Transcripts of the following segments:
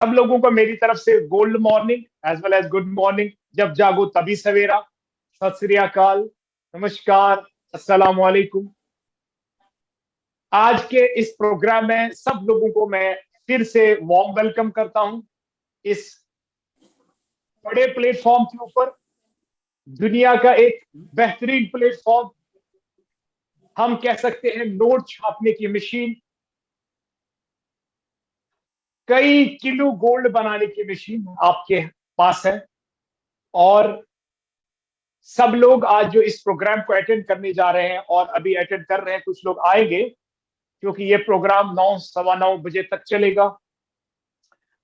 सब लोगों को मेरी तरफ से gold morning as well as good morning. जब जागो तभी सवेरा। सत श्री अकाल, नमस्कार, अस्सलाम वालेकुम। आज के इस प्रोग्राम में सब लोगों को मैं फिर से वार्म वेलकम करता हूं। इस बड़े प्लेटफॉर्म के ऊपर, दुनिया का एक बेहतरीन प्लेटफॉर्म, हम कह सकते हैं नोट छापने की मशीन, कई किलो गोल्ड बनाने की मशीन आपके पास है। और सब लोग आज जो इस प्रोग्राम को अटेंड करने जा रहे हैं और अभी अटेंड कर रहे हैं, कुछ लोग आएंगे क्योंकि ये प्रोग्राम 9 सवा 9 बजे तक चलेगा।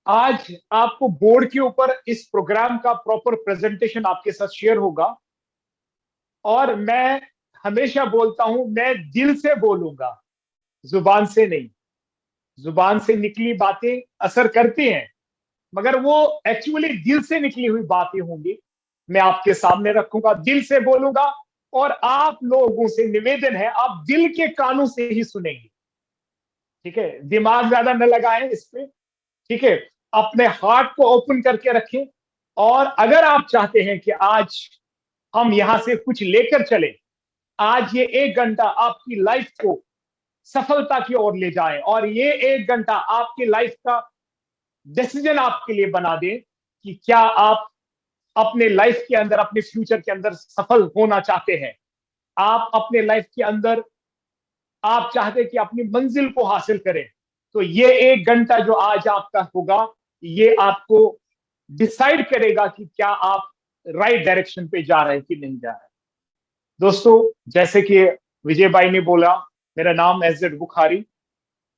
आज आपको बोर्ड के ऊपर इस प्रोग्राम का प्रॉपर प्रेजेंटेशन आपके साथ शेयर होगा। और मैं हमेशा बोलता हूं, मैं दिल से बोलूंगा, जुबान से नहीं। जुबान से निकली बातें असर करती हैं, मगर वो एक्चुअली दिल से निकली हुई बातें होंगी। मैं आपके सामने रखूंगा, दिल से बोलूंगा। और आप लोगों से निवेदन है, आप दिल के कानों से ही सुनेंगे। ठीक है, दिमाग ज्यादा न लगाएं इस पे। ठीक है, अपने हार्ट को ओपन करके रखें। और अगर आप चाहते हैं कि आज हम यहां से कुछ लेकर चले, आज ये 1 घंटा आपकी लाइफ को सफलता की ओर ले जाए, और ये 1 घंटा आपकी लाइफ का डिसीजन आपके लिए बना दे कि क्या आप अपने लाइफ के अंदर, अपने फ्यूचर के अंदर सफल होना चाहते हैं। आप अपने लाइफ के अंदर आप चाहते हैं कि अपनी मंजिल को हासिल करें, तो ये 1 घंटा जो आज आपका होगा, ये आपको डिसाइड करेगा कि क्या आप राइट डायरेक्शन पे जा रहे हैं कि नहीं जा रहे हैं। दोस्तों, जैसे कि विजय भाई ने बोला, मेरा नाम एजेड बुखारी।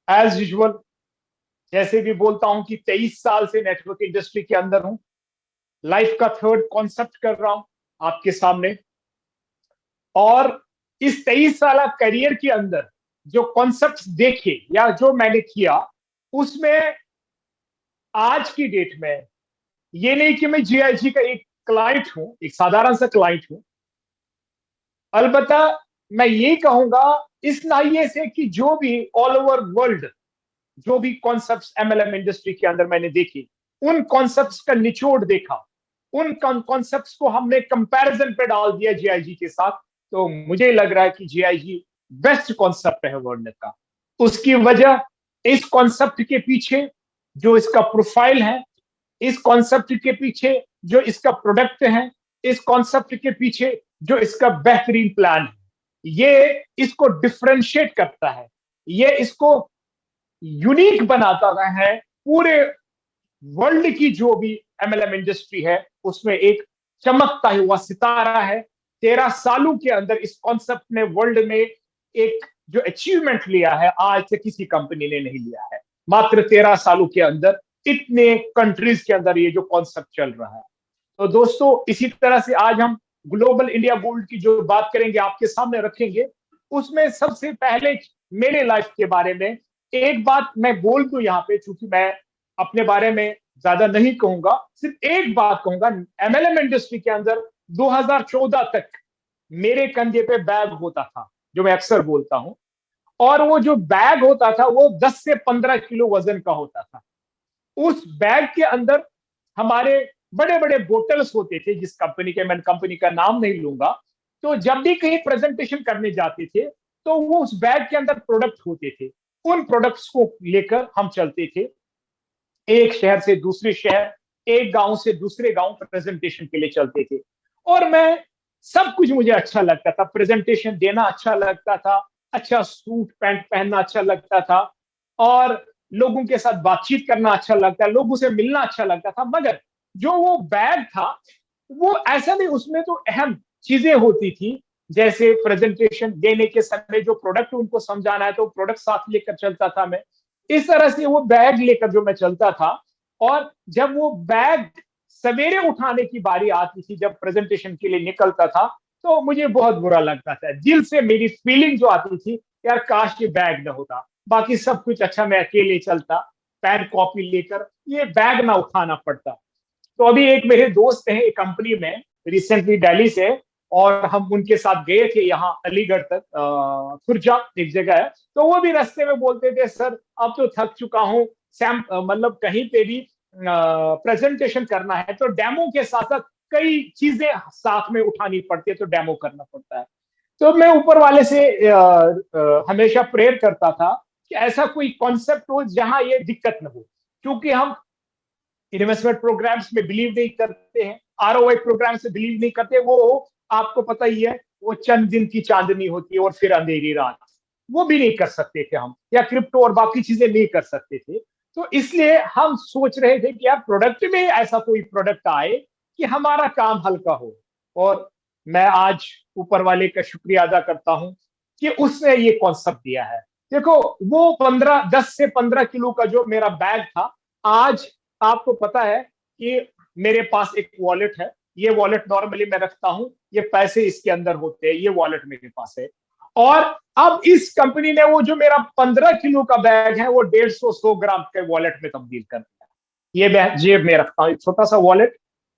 एज यूजुअल, जैसे भी बोलता हूं कि 23 साल से नेटवर्क इंडस्ट्री के अंदर हूं। लाइफ का थर्ड कॉन्सेप्ट कर रहा हूं आपके सामने। और इस 23 साल करियर के अंदर जो कॉन्सेप्ट्स देखे या जो मैंने किया, उसमें आज की डेट में ये नहीं कि मैं जीआईजी का एक क्लाइंट हूं, एक साधारण सा क्लाइंट हूं। अलबत्ता मैं ये कहूंगा इस नाहिए से कि जो भी ऑल ओवर वर्ल्ड जो भी कॉन्सेप्ट्स एमएलएम इंडस्ट्री के अंदर मैंने देखे, उन कॉन्सेप्ट्स का निचोड़ देखा, उन कॉन्सेप्ट्स को हमने कंपैरिजन पे डाल दिया जीआईजी के साथ, तो मुझे लग रहा है कि जीआईजी बेस्ट कॉन्सेप्ट है वर्ल्ड का। उसकी वजह इस कॉन्सेप्ट के पीछे जो इसका प्रोफाइल है, इस कॉन्सेप्ट के पीछे जो इसका प्रोडक्ट है, इस कॉन्सेप्ट के पीछे जो इसका बेहतरीन प्लान है, ये इसको डिफरेंशिएट करता है, ये इसको यूनिक बनाता है। पूरे वर्ल्ड की जो भी एमएलएम इंडस्ट्री है, उसमें एक चमकता हुआ सितारा है। 13 सालों के अंदर इस कॉन्सेप्ट ने वर्ल्ड में एक जो अचीवमेंट लिया है, आज से किसी कंपनी ने नहीं लिया है। मात्र 13 सालों के अंदर इतने कंट्रीज के अंदर ये जो कॉन्सेप्ट चल रहा है। तो दोस्तों, इसी तरह से आज हम ग्लोबल इंडिया गोल्ड की जो बात करेंगे, आपके सामने रखेंगे। उसमें सबसे पहले मेरे लाइफ के बारे में एक बात मैं बोल दूं यहां पे, चूंकि मैं अपने बारे में ज्यादा नहीं कहूंगा, सिर्फ एक बात कहूंगा। एमएलएम इंडस्ट्री के अंदर 2014 तक मेरे कंधे पे बैग होता था, जो मैं अक्सर बोलता हूं। और वो जो बैग होता था, वो 10 से 15 किलो वजन का होता था। उस बैग के अंदर हमारे बड़े बड़े बोटल्स होते थे, जिस कंपनी के, मैं कंपनी का नाम नहीं लूंगा। तो जब भी कहीं प्रेजेंटेशन करने जाते थे, तो वो उस बैग के अंदर प्रोडक्ट होते थे। उन प्रोडक्ट्स को लेकर हम चलते थे, एक शहर से दूसरे शहर, एक गांव से दूसरे गांव प्रेजेंटेशन के लिए चलते थे। और मैं सब कुछ मुझे अच्छा लगता था, प्रेजेंटेशन देना अच्छा लगता था, अच्छा सूट पैंट पहनना अच्छा लगता था, और लोगों के साथ बातचीत करना अच्छा लगता है, लोगों से मिलना अच्छा लगता था। मगर जो वो बैग था, वो ऐसा नहीं, उसमें तो अहम चीजें होती थी। जैसे प्रेजेंटेशन देने के समय जो प्रोडक्ट उनको समझाना है, तो प्रोडक्ट साथ लेकर चलता था मैं। इस तरह से वो बैग लेकर जो मैं चलता था। और जब वो बैग सवेरे उठाने की बारी आती थी, जब प्रेजेंटेशन के लिए निकलता था, तो मुझे बहुत बुरा लगता था। दिल से मेरी फीलिंग जो आती थी, यार काश ये बैग ना होता, बाकी सब कुछ अच्छा, मैं अकेले चलता पेन कॉपी लेकर, ये बैग ना उठाना पड़ता। तो अभी एक मेरे दोस्त हैं एक कंपनी में, रिसेंटली दिल्ली से, और हम उनके साथ गए थे यहाँ अलीगढ़ तक, खुर्जा एक जगह है। तो वो भी रास्ते में बोलते थे, सर अब तो थक चुका हूँ, सैम मतलब कहीं पे भी प्रेजेंटेशन करना है तो डेमो के साथ साथ कई चीजें साथ में उठानी पड़ती है, तो डेमो करना पड़ता है। तो मैं ऊपर वाले से हमेशा प्रेयर करता था कि ऐसा कोई कॉन्सेप्ट हो जहां ये दिक्कत न हो, क्योंकि हम इन्वेस्टमेंट प्रोग्राम्स में बिलीव नहीं करते हैं, आरओआई प्रोग्राम से बिलीव नहीं करते। वो आपको पता ही है, वो चंद दिन की चांदनी होती है और फिर अंधेरी रात। वो भी नहीं कर सकते थे हम, या क्रिप्टो और बाकी चीजें नहीं कर सकते थे। तो इसलिए हम सोच रहे थे कि यार प्रोडक्ट में ऐसा कोई प्रोडक्ट आए कि हमारा काम हल्का हो। और मैं आज ऊपर वाले का शुक्रिया अदा करता हूं कि उसने ये कॉन्सेप्ट दिया है। देखो, वो 10 से 15 किलो का जो मेरा बैग था, आज आपको पता है कि मेरे पास एक वॉलेट है। ये वॉलेट नॉर्मली मैं रखता हूं, ये पैसे इसके अंदर होते हैं, ये वॉलेट मेरे पास है। और अब इस कंपनी ने वो जो मेरा 15 किलो का बैग है वो 150 ग्राम के वॉलेट में तब्दील कर दिया। ये मैं जेब में रखता हूँ, एक छोटा सा वॉलेट,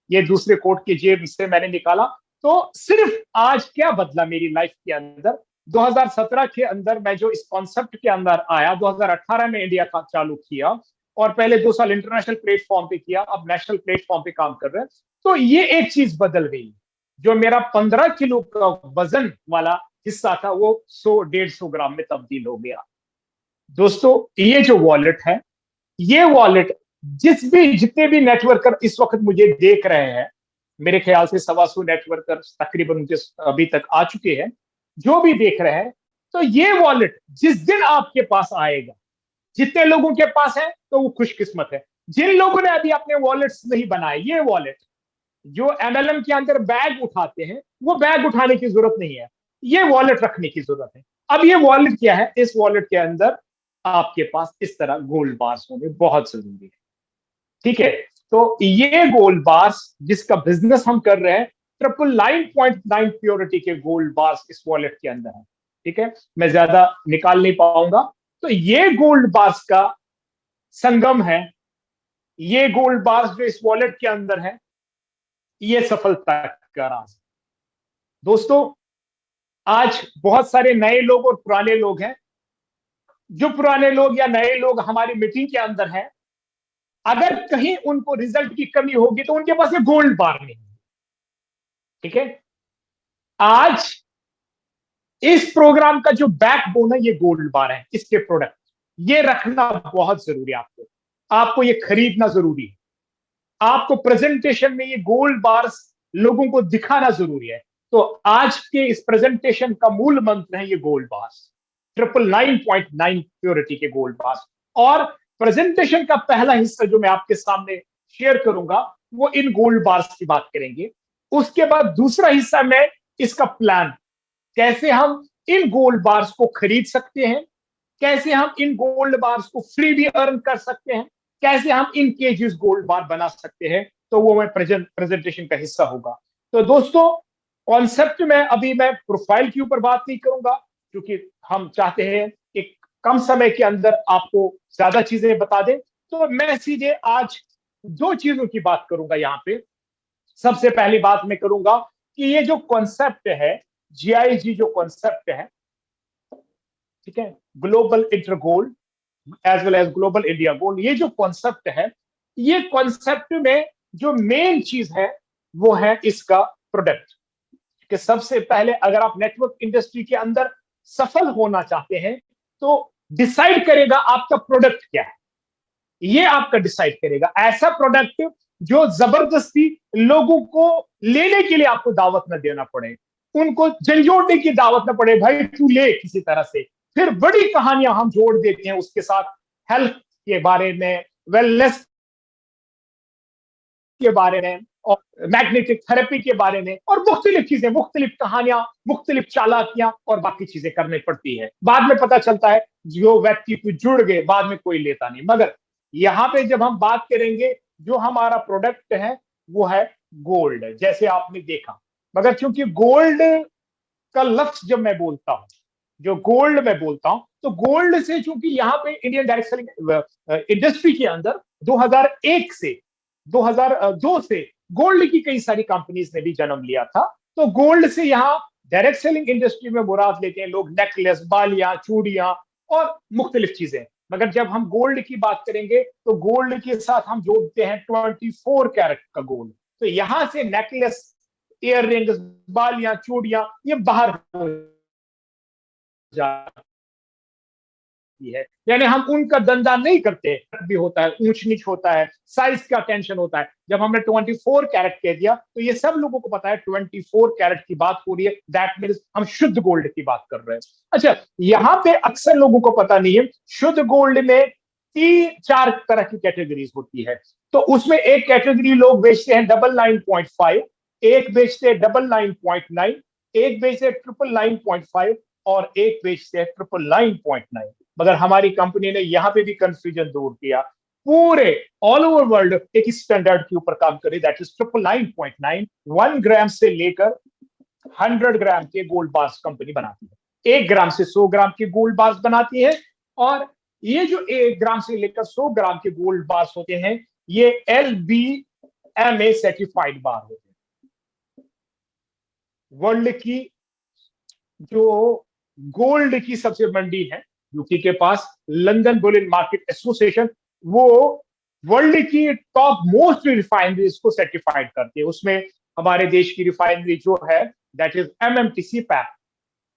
ये दूसरे कोट की जेब से मैंने निकाला। तो सिर्फ आज क्या बदला मेरी लाइफ के अंदर, 2017 के अंदर मैं जो इस कॉन्सेप्ट के अंदर आया, 2018 में इंडिया का चालू किया और पहले 2 साल इंटरनेशनल प्लेटफॉर्म पे किया, अब नेशनल प्लेटफॉर्म पे काम कर रहे हैं। तो ये एक चीज बदल गई, जो मेरा 15 किलो का वजन वाला हिस्सा था वो 100-150 ग्राम में तब्दील हो गया। दोस्तों, ये जो वॉलेट है, ये वॉलेट जितने भी नेटवर्कर इस वक्त मुझे देख रहे हैं, मेरे ख्याल से 125 नेटवर्कर तकरीबन उनके अभी तक आ चुके हैं, जो भी देख रहे हैं, तो ये वॉलेट जिस दिन आपके पास आएगा, जितने लोगों के पास है तो वो खुशकिस्मत है। जिन लोगों ने अभी अपने वॉलेट्स नहीं बनाए, ये वॉलेट जो एमएलएम के अंदर बैग उठाते हैं, वो बैग उठाने की जरूरत नहीं है, ये वॉलेट रखने की जरूरत है। अब ये वॉलेट क्या है, इस वॉलेट के अंदर आपके पास इस तरह गोल्ड बार्स होने बहुत जरूरी है। ठीक है, तो ये गोल्ड बार्स जिसका बिजनेस हम कर रहे हैं, 999.9 प्योरिटी के गोल्ड बार्स इस वॉलेट के अंदर है। ठीक है, मैं ज्यादा निकाल नहीं पाऊंगा। तो ये गोल्ड बार्स का संगम है, ये गोल्ड बार्स जो इस वॉलेट के अंदर है, ये सफलता का राज। दोस्तों, आज बहुत सारे नए लोग और पुराने लोग हैं। जो पुराने लोग या नए लोग हमारी मीटिंग के अंदर हैं, अगर कहीं उनको रिजल्ट की कमी होगी तो उनके पास ये गोल्ड बार नहीं है। ठीक है, आज इस प्रोग्राम का जो बैकबोन है ये गोल्ड बार है, इसके प्रोडक्ट ये रखना बहुत जरूरी है। आपको ये खरीदना जरूरी है। आपको प्रेजेंटेशन में ये गोल्ड बार्स लोगों को दिखाना जरूरी है। तो आज के इस प्रेजेंटेशन का मूल मंत्र है ये गोल्ड बार्स, 999.9 प्योरिटी के गोल्ड बार्स। और प्रेजेंटेशन का पहला हिस्सा जो मैं आपके सामने शेयर करूंगा वो इन गोल्ड बार्स की बात करेंगे। उसके बाद दूसरा हिस्सा में इसका प्लान, कैसे हम इन गोल्ड बार्स को खरीद सकते हैं, कैसे हम इन गोल्ड बार्स को फ्री भी अर्न कर सकते हैं, कैसे हम इन केजीज गोल्ड बार बना सकते हैं। तो वो मैं प्रेजेंटेशन का हिस्सा होगा। तो दोस्तों, कॉन्सेप्ट में अभी मैं प्रोफाइल के ऊपर बात नहीं करूंगा, क्योंकि हम चाहते हैं एक कम समय के अंदर आपको ज्यादा चीजें बता दें। तो मैं सीधे आज 2 चीजों की बात करूंगा यहां पे। सबसे पहली बात मैं करूंगा कि ये जो कॉन्सेप्ट है, जीआईजी जो कॉन्सेप्ट है, ठीक है, global inter gold as well as global India gold, ये जो कॉन्सेप्ट है, ये कॉन्सेप्ट में जो मेन चीज है वो है इसका प्रोडक्ट। कि सबसे पहले अगर आप नेटवर्क इंडस्ट्री के अंदर सफल होना चाहते हैं तो डिसाइड करेगा आपका प्रोडक्ट क्या है। ये आपका डिसाइड करेगा ऐसा प्रोडक्ट जो जबरदस्ती लोगों को लेने के लिए आपको दावत न देना पड़े, उनको झंझोड़ने की दावत न पड़े, भाई तू ले किसी तरह से। फिर बड़ी कहानियां हम जोड़ देते हैं उसके साथ, हेल्थ के बारे में, वेलनेस के बारे में, और मैग्नेटिक थेरेपी के बारे में, और मुख्तलिफ चीजें, मुख्तलिफ कहानियां, मुख्तलिफ चालाकियां और बाकी चीजें करनी पड़ती है। बाद में पता चलता है जो व्यक्ति कुछ जुड़ गए, बाद में कोई लेता नहीं। मगर यहां पे जब हम बात करेंगे, जो हमारा प्रोडक्ट है वो है गोल्ड, जैसे आपने देखा। मगर क्योंकि गोल्ड का लफ्ज जब मैं बोलता हूं, जो गोल्ड मैं बोलता हूं, तो गोल्ड से, चूंकि यहां पे इंडियन डायरेक्ट सेलिंग इंडस्ट्री के अंदर 2001 से 2002 से गोल्ड की कई सारी कंपनीज ने भी जन्म लिया था। तो गोल्ड से यहाँ डायरेक्ट सेलिंग इंडस्ट्री में मुराद लेते हैं लोग नेकलेस, बालियां, चूड़ियां और मुख्तलिफ चीजें। मगर जब हम गोल्ड की बात करेंगे तो गोल्ड के साथ हम जोड़ते हैं 24 कैरेट का गोल्ड। तो यहां से नेकलेस, इयर रिंग्स, बालियां, चूड़ियां ये बाहर हो जाती है। यानी हम उनका धंधा नहीं करते। भी होता है, ऊंच नीच होता है, साइज का टेंशन होता है। जब हमने 24 कैरेट कह दिया तो ये सब लोगों को पता है 24 कैरेट की बात हो रही है, दैट मीन्स हम शुद्ध गोल्ड की बात कर रहे हैं। अच्छा, यहां पे अक्सर लोगों को पता नहीं है शुद्ध गोल्ड में 3-4 तरह की कैटेगरीज होती है। तो उसमें एक कैटेगरी लोग बेचते हैं 999.5, एक बेचते हैं 999.9, एक बेचते हैं 999.5 और एक बेचते हैं 999.9। मगर हमारी कंपनी ने यहां पे भी कंफ्यूजन दूर किया। पूरे ऑल ओवर वर्ल्ड एक स्टैंडर्ड के ऊपर काम करे, दैट इज 999.9। 1 ग्राम से लेकर 100 ग्राम के गोल्ड बार्स कंपनी बनाती है। 1 ग्राम से 100 ग्राम के गोल्ड बार्स बनाती है। और ये जो 1 ग्राम से लेकर 100 ग्राम के गोल्ड बार्स होते हैं, ये LBMA सर्टिफाइड बार होते हैं। वर्ल्ड की जो गोल्ड की सबसे मंडी है यूके के पास, लंदन बुलियन मार्केट एसोसिएशन, वो वर्ल्ड की टॉप मोस्ट रिफाइनरीज को सर्टिफाइड करती है। उसमें हमारे देश की रिफाइनरी जो है दैट इज MMTC पैप,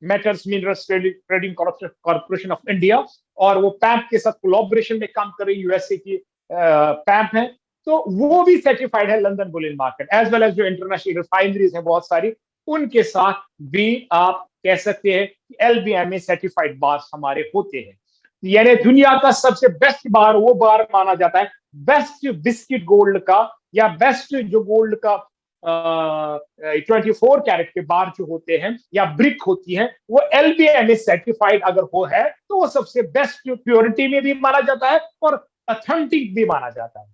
metals minerals trading corporation of India, और वो पैप के साथ कोलैबोरेशन में काम कर रही यूएसए की पैप है। तो वो भी सर्टिफाइड है London bullion market, as well as जो इंटरनेशनल रिफाइनरीज हैं बहुत सारी, उनके साथ भी आप कह सकते हैं कि LBMA सर्टिफाइड बार हमारे होते हैं। यानी दुनिया का सबसे बेस्ट बार वो बार माना जाता है, बेस्ट बिस्किट गोल्ड का, या बेस्ट जो गोल्ड का 24 कैरेट के बार जो होते हैं या ब्रिक होती है, वो LBMA सर्टिफाइड अगर वो है तो वो सबसे बेस्ट प्योरिटी में भी माना जाता है और ऑथेंटिक भी माना जाता है।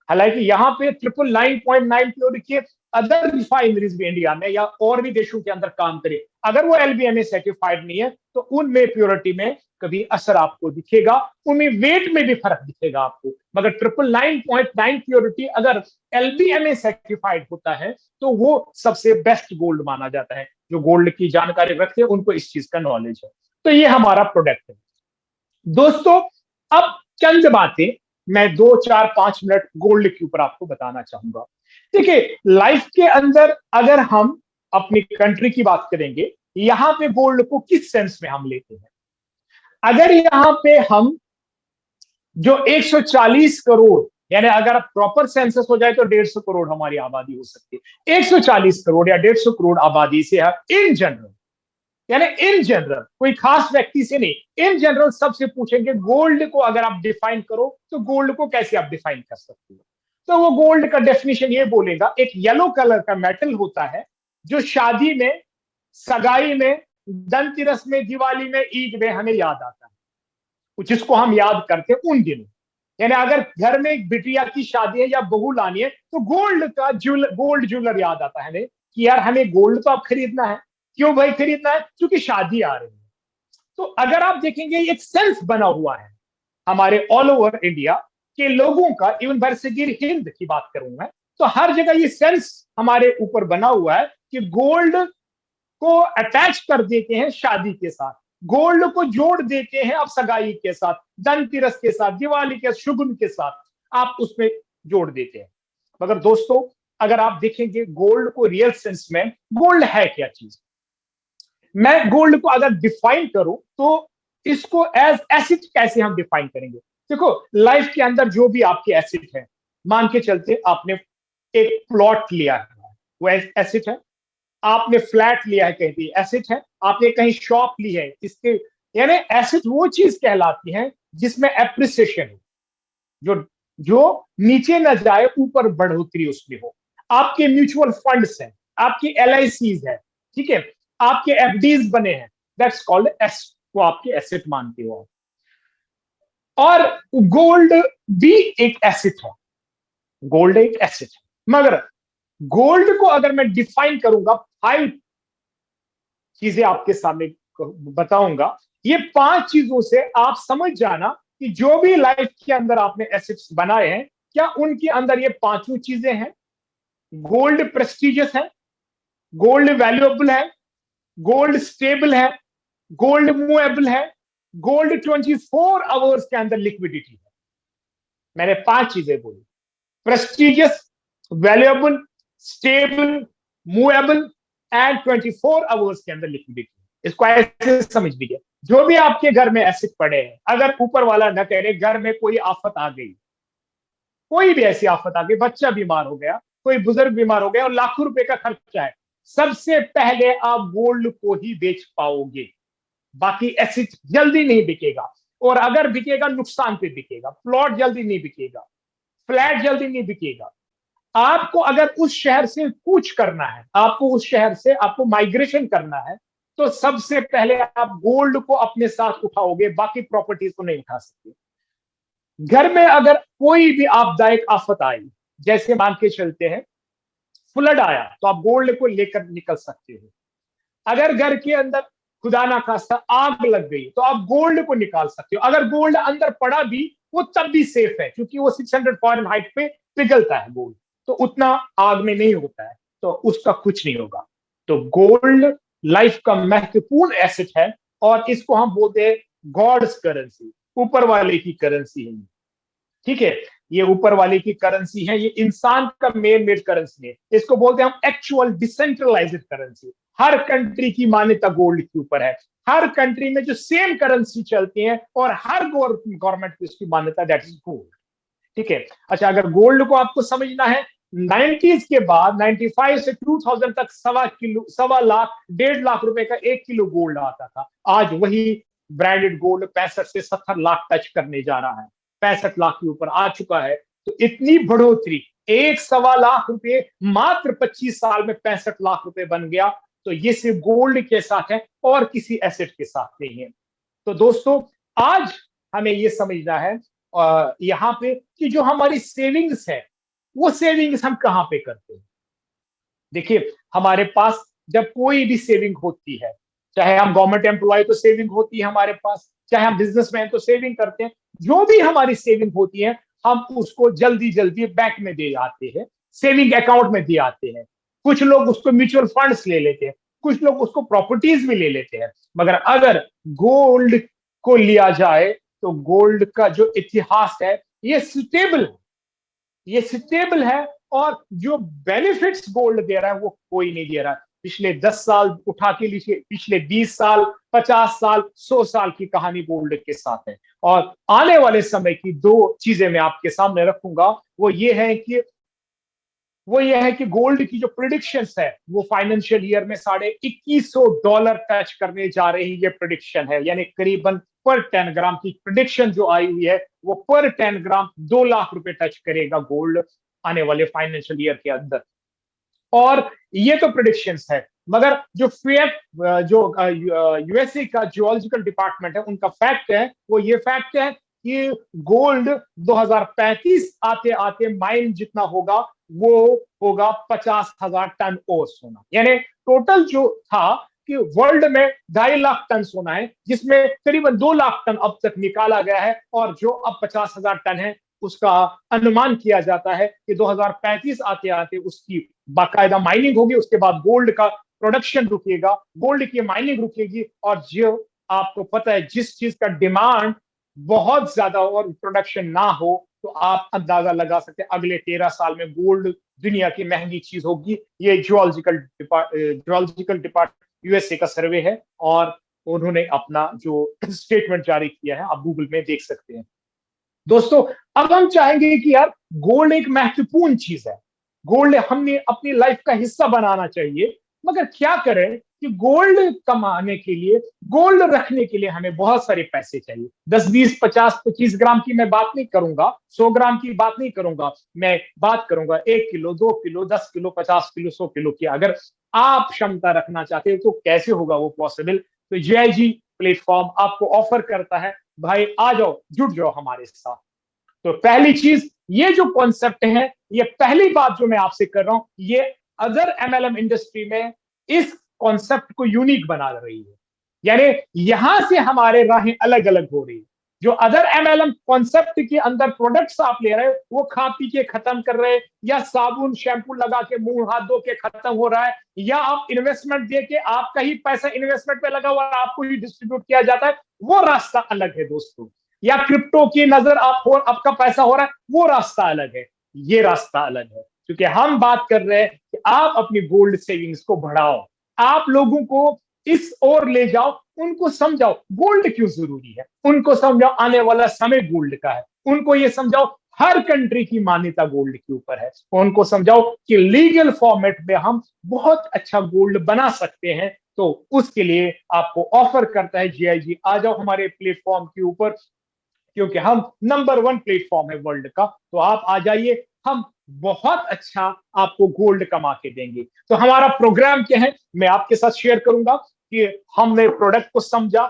हालांकि यहाँ पे 999.9 प्योरिटी के अदर रिफाइनरीज भी इंडिया में या और भी देशों के अंदर काम करे, अगर वो LBMA सर्टिफाइड नहीं है तो उनमें प्योरिटी में कभी असर आपको दिखेगा, उनमें वेट में भी फर्क दिखेगा आपको। मगर 999.9 प्योरिटी अगर LBMA सर्टिफाइड होता है तो वो सबसे बेस्ट गोल्ड माना जाता है। जो गोल्ड की जानकारी रखते हैं उनको इस चीज का नॉलेज है। तो ये हमारा प्रोडक्ट है दोस्तों। अब चंद बातें मैं 2-4-5 मिनट गोल्ड के ऊपर आपको बताना चाहूंगा। देखिए, लाइफ के अंदर अगर हम अपनी कंट्री की बात करेंगे, यहां पे गोल्ड को किस सेंस में हम लेते हैं। अगर यहां पे हम जो 140 करोड़, यानी अगर प्रॉपर सेंसस हो जाए तो 150 करोड़ हमारी आबादी हो सकती है, 140 करोड़ या 150 करोड़ आबादी से इन जनरल, यानी इन जनरल कोई खास व्यक्ति से नहीं, इन जनरल सबसे पूछेंगे गोल्ड को अगर आप डिफाइन करो तो गोल्ड को कैसे आप डिफाइन कर सकते हो। तो वो गोल्ड का डेफिनेशन ये बोलेगा, एक येलो कलर का मेटल होता है जो शादी में, सगाई में, धनतेरस में, दिवाली में, ईद में हमें याद आता है, जिसको हम याद करते हैं उन दिनों। यानी अगर घर में एक बिटिया की शादी है या बहू लानी है तो गोल्ड का गोल्ड ज्वेलर याद आता है हमें कि यार हमें गोल्ड तो अब खरीदना है। क्यों भाई खरीदना है? क्योंकि शादी आ रही है। तो अगर आप देखेंगे एक सेंस बना हुआ है हमारे ऑल ओवर इंडिया के लोगों का, इवन बरसगीर हिंद की बात करूं मैं, तो हर जगह ये सेंस हमारे ऊपर बना हुआ है कि गोल्ड को अटैच कर देते हैं शादी के साथ, गोल्ड को जोड़ देते हैं आप सगाई के साथ, धनतेरस के साथ, दिवाली के शुगुन के साथ आप उसमें जोड़ देते हैं। मगर दोस्तों, अगर आप देखेंगे गोल्ड को रियल सेंस में, गोल्ड है क्या चीज। मैं गोल्ड को अगर डिफाइन करूं तो इसको एज एसिड कैसे हम डिफाइन करेंगे। देखो, लाइफ के अंदर जो भी आपके एसिड है, मान के चलते आपने एक प्लॉट लिया है, वो एसिड है। आपने फ्लैट लिया है, कहती है एसिड है। आपने कहीं शॉप ली है, इसके, यानी एसिड वो चीज कहलाती है जिसमें एप्रिसिएशन हो, जो जो नीचे न जाए, ऊपर बढ़ोतरी उसमें हो। आपके म्यूचुअल फंड्स हैं, आपकी LICs है, ठीक है, आपके FDs बने हैं, दैट्स कॉल्ड एसेट, वो आपके एसेट मानते हो। और गोल्ड भी एक एसेट है, गोल्ड एक एसेट है। मगर गोल्ड को अगर मैं डिफाइन करूंगा, 5 चीजें आपके सामने बताऊंगा। ये 5 चीजों से आप समझ जाना कि जो भी लाइफ के अंदर आपने एसेट्स बनाए हैं, क्या उनके अंदर ये 5 चीजें हैं। गोल्ड प्रेस्टिजियस है, गोल्ड वैल्यूएबल है, गोल्ड स्टेबल है, गोल्ड मूवेबल है, गोल्ड 24 आवर्स के अंदर लिक्विडिटी है। मैंने 5 चीजें बोली, prestigious, valuable, stable, movable and 24 hours के अंदर लिक्विडिटी। इसको ऐसे समझ लीजिए, जो भी आपके घर में एसेट पड़े हैं, अगर ऊपर वाला न करे घर में कोई आफत आ गई, कोई भी ऐसी आफत आ गई, बच्चा बीमार हो गया, कोई बुजुर्ग बीमार हो गया और लाखों रुपए का खर्चा है, सबसे पहले आप गोल्ड को ही बेच पाओगे। बाकी एसेट जल्दी नहीं बिकेगा, और अगर बिकेगा नुकसान पे बिकेगा। प्लॉट जल्दी नहीं बिकेगा, फ्लैट जल्दी नहीं बिकेगा। आपको अगर उस शहर से कूच करना है, आपको उस शहर से आपको माइग्रेशन करना है, तो सबसे पहले आप गोल्ड को अपने साथ उठाओगे, बाकी प्रॉपर्टीज को नहीं उठा सकते। घर में अगर कोई भी आपदायक आफत आई, जैसे मान के चलते हैं फ्लड आया, तो आप गोल्ड को लेकर निकल सकते हो। अगर घर के अंदर खुदा ना खास्ता आग लग गई, तो आप गोल्ड को निकाल सकते हो। अगर गोल्ड अंदर पड़ा भी, वो तब भी सेफ है, क्योंकि वो 600 फ़ारेनहाइट पे पिघलता है गोल्ड, तो उतना आग में नहीं होता है, तो उसका कुछ नहीं होगा। तो गोल्ड लाइफ का महत्वपूर्ण एसेट है, और इसको हम बोलते हैं गॉड्स करेंसी, ऊपर वाले की करेंसी है। ठीक है, ये ऊपर वाले की करेंसी है, ये इंसान का मेड करेंसी है। इसको बोलते हैं हम एक्चुअल डिसेंट्रलाइज्ड करेंसी। हर कंट्री की मान्यता गोल्ड के ऊपर है, हर कंट्री में जो सेम करेंसी चलती है, और हर गवर्नमेंट की उसकी मान्यता, दैट इज गोल्ड। ठीक है, अच्छा, अगर गोल्ड को आपको समझना है, 90s के बाद 95 से 2000 तक 1.25 लाख 1.5 लाख रुपए का 1 किलो गोल्ड आता था। आज वही ब्रांडेड गोल्ड 65 से 70 लाख टच करने जा रहा है, 65 लाख के ऊपर आ चुका है। तो इतनी बढ़ोतरी, 1.25 लाख रुपए मात्र 25 साल में 65 लाख रुपए बन गया। तो ये सिर्फ गोल्ड के साथ है और किसी एसेट के साथ नहीं है। तो दोस्तों, आज हमें ये समझना है यहाँ पे कि जो हमारी सेविंग्स है, वो सेविंग्स हम कहाँ पे करते हैं। देखिए, हमारे पास जब कोई भी सेविंग होती है, चाहे हम गवर्नमेंट एम्प्लॉय तो सेविंग होती है हमारे पास, चाहे हम बिजनेसमैन तो सेविंग करते हैं, जो भी हमारी सेविंग होती है, हम उसको जल्दी जल्दी बैंक में दे आते हैं, सेविंग अकाउंट में दे आते हैं। कुछ लोग उसको म्यूचुअल फंड्स ले लेते हैं, कुछ लोग उसको प्रॉपर्टीज भी ले लेते हैं। मगर अगर गोल्ड को लिया जाए, तो गोल्ड का जो इतिहास है, ये स्टेबल है, ये स्टेबल है, और जो बेनिफिट्स गोल्ड दे रहा है, वो कोई नहीं दे रहा है। पिछले 10 साल उठा के लीजिए, पिछले 20 साल, 50 साल, 100 साल की कहानी गोल्ड के साथ है। और आने वाले समय की 2 चीजें मैं आपके सामने रखूंगा, वो ये है कि गोल्ड की जो प्रिडिक्शंस है, वो फाइनेंशियल ईयर में $2100 टच करने जा रही है, ये प्रिडिक्शन है। यानी करीबन पर 10 ग्राम की प्रिडिक्शन जो आई हुई है, वो पर 10 ग्राम 2 लाख रुपए टच करेगा गोल्ड आने वाले फाइनेंशियल ईयर के अंदर। और ये तो प्रिडिक्शंस है, मगर जो यूएसए का जियोलॉजिकल डिपार्टमेंट है, उनका फैक्ट है, वो ये फैक्ट है कि गोल्ड 2035 आते आते माइन जितना होगा, वो होगा 50,000 टन और सोना। यानी टोटल जो था कि वर्ल्ड में 2.5 लाख टन सोना है, जिसमें करीबन 2 लाख टन अब तक निकाला गया है, और जो अब 50,000 टन है, उसका अनुमान किया जाता है कि 2035 आते आते उसकी बाकायदा माइनिंग होगी। उसके बाद गोल्ड का प्रोडक्शन रुकेगा, गोल्ड की माइनिंग रुकेगी, और जो आपको पता है, जिस चीज का डिमांड बहुत ज्यादा और प्रोडक्शन ना हो, तो आप अंदाजा लगा सकते हैं अगले 13 साल में गोल्ड दुनिया की महंगी चीज होगी। ये जियोलॉजिकल डिपार्टमेंट यूएसए का सर्वे है, और उन्होंने अपना जो स्टेटमेंट जारी किया है, आप गूगल में देख सकते हैं। दोस्तों, अब हम चाहेंगे कि यार, गोल्ड एक महत्वपूर्ण चीज है, गोल्ड हमने अपनी लाइफ का हिस्सा बनाना चाहिए, मगर क्या करें कि गोल्ड कमाने के लिए, गोल्ड रखने के लिए हमें बहुत सारे पैसे चाहिए। 10, 20, 50, 25 ग्राम की मैं बात नहीं करूंगा, 100 ग्राम की बात नहीं करूंगा, मैं बात करूंगा 1 kilo, 2 kilo, 10 kilo, 50 kilo, 100 kilo की। अगर आप क्षमता रखना चाहते हो, तो कैसे होगा वो पॉसिबल? तो जय जी प्लेटफॉर्म आपको ऑफर करता है, भाई आ जाओ, जुड़ जाओ हमारे साथ। तो पहली चीज, ये जो कॉन्सेप्ट है, ये पहली बात जो मैं आपसे कर रहा हूं, ये अदर एमएलएम इंडस्ट्री में इस कॉन्सेप्ट को यूनिक बना रही है। यानी यहां से हमारे राहें अलग अलग हो रही है। जो अदर MLM कॉन्सेप्ट के अंदर प्रोडक्ट्स आप ले रहे हो वो खा पी के खत्म कर रहे हैं, या साबुन शैम्पू लगा के मुंह हाथ धो के खत्म हो रहा है, या आप इन्वेस्टमेंट दे के आपका ही पैसा इन्वेस्टमेंट पे लगा हुआ आपको ही डिस्ट्रीब्यूट किया जाता है, वो रास्ता अलग है दोस्तों। या क्रिप्टो की नजर आपका पैसा हो रहा है, वो रास्ता अलग है, ये रास्ता अलग है। क्योंकि हम बात कर रहे हैं कि आप अपनी गोल्ड सेविंग्स को बढ़ाओ, आप लोगों को इस ओर ले जाओ, उनको समझाओ गोल्ड क्यों जरूरी है, उनको समझाओ आने वाला समय गोल्ड का है, उनको ये समझाओ हर कंट्री की मान्यता गोल्ड के ऊपर है, उनको समझाओ कि लीगल फॉर्मेट में हम बहुत अच्छा गोल्ड बना सकते हैं। तो उसके लिए आपको ऑफर करता है GIG, आ जाओ हमारे प्लेटफॉर्म के ऊपर, क्योंकि हम नंबर 1 प्लेटफॉर्म है वर्ल्ड का। तो आप आ जाइए, हम बहुत अच्छा आपको गोल्ड कमा के देंगे। तो हमारा प्रोग्राम क्या है मैं आपके साथ शेयर करूंगा कि हमने प्रोडक्ट को समझा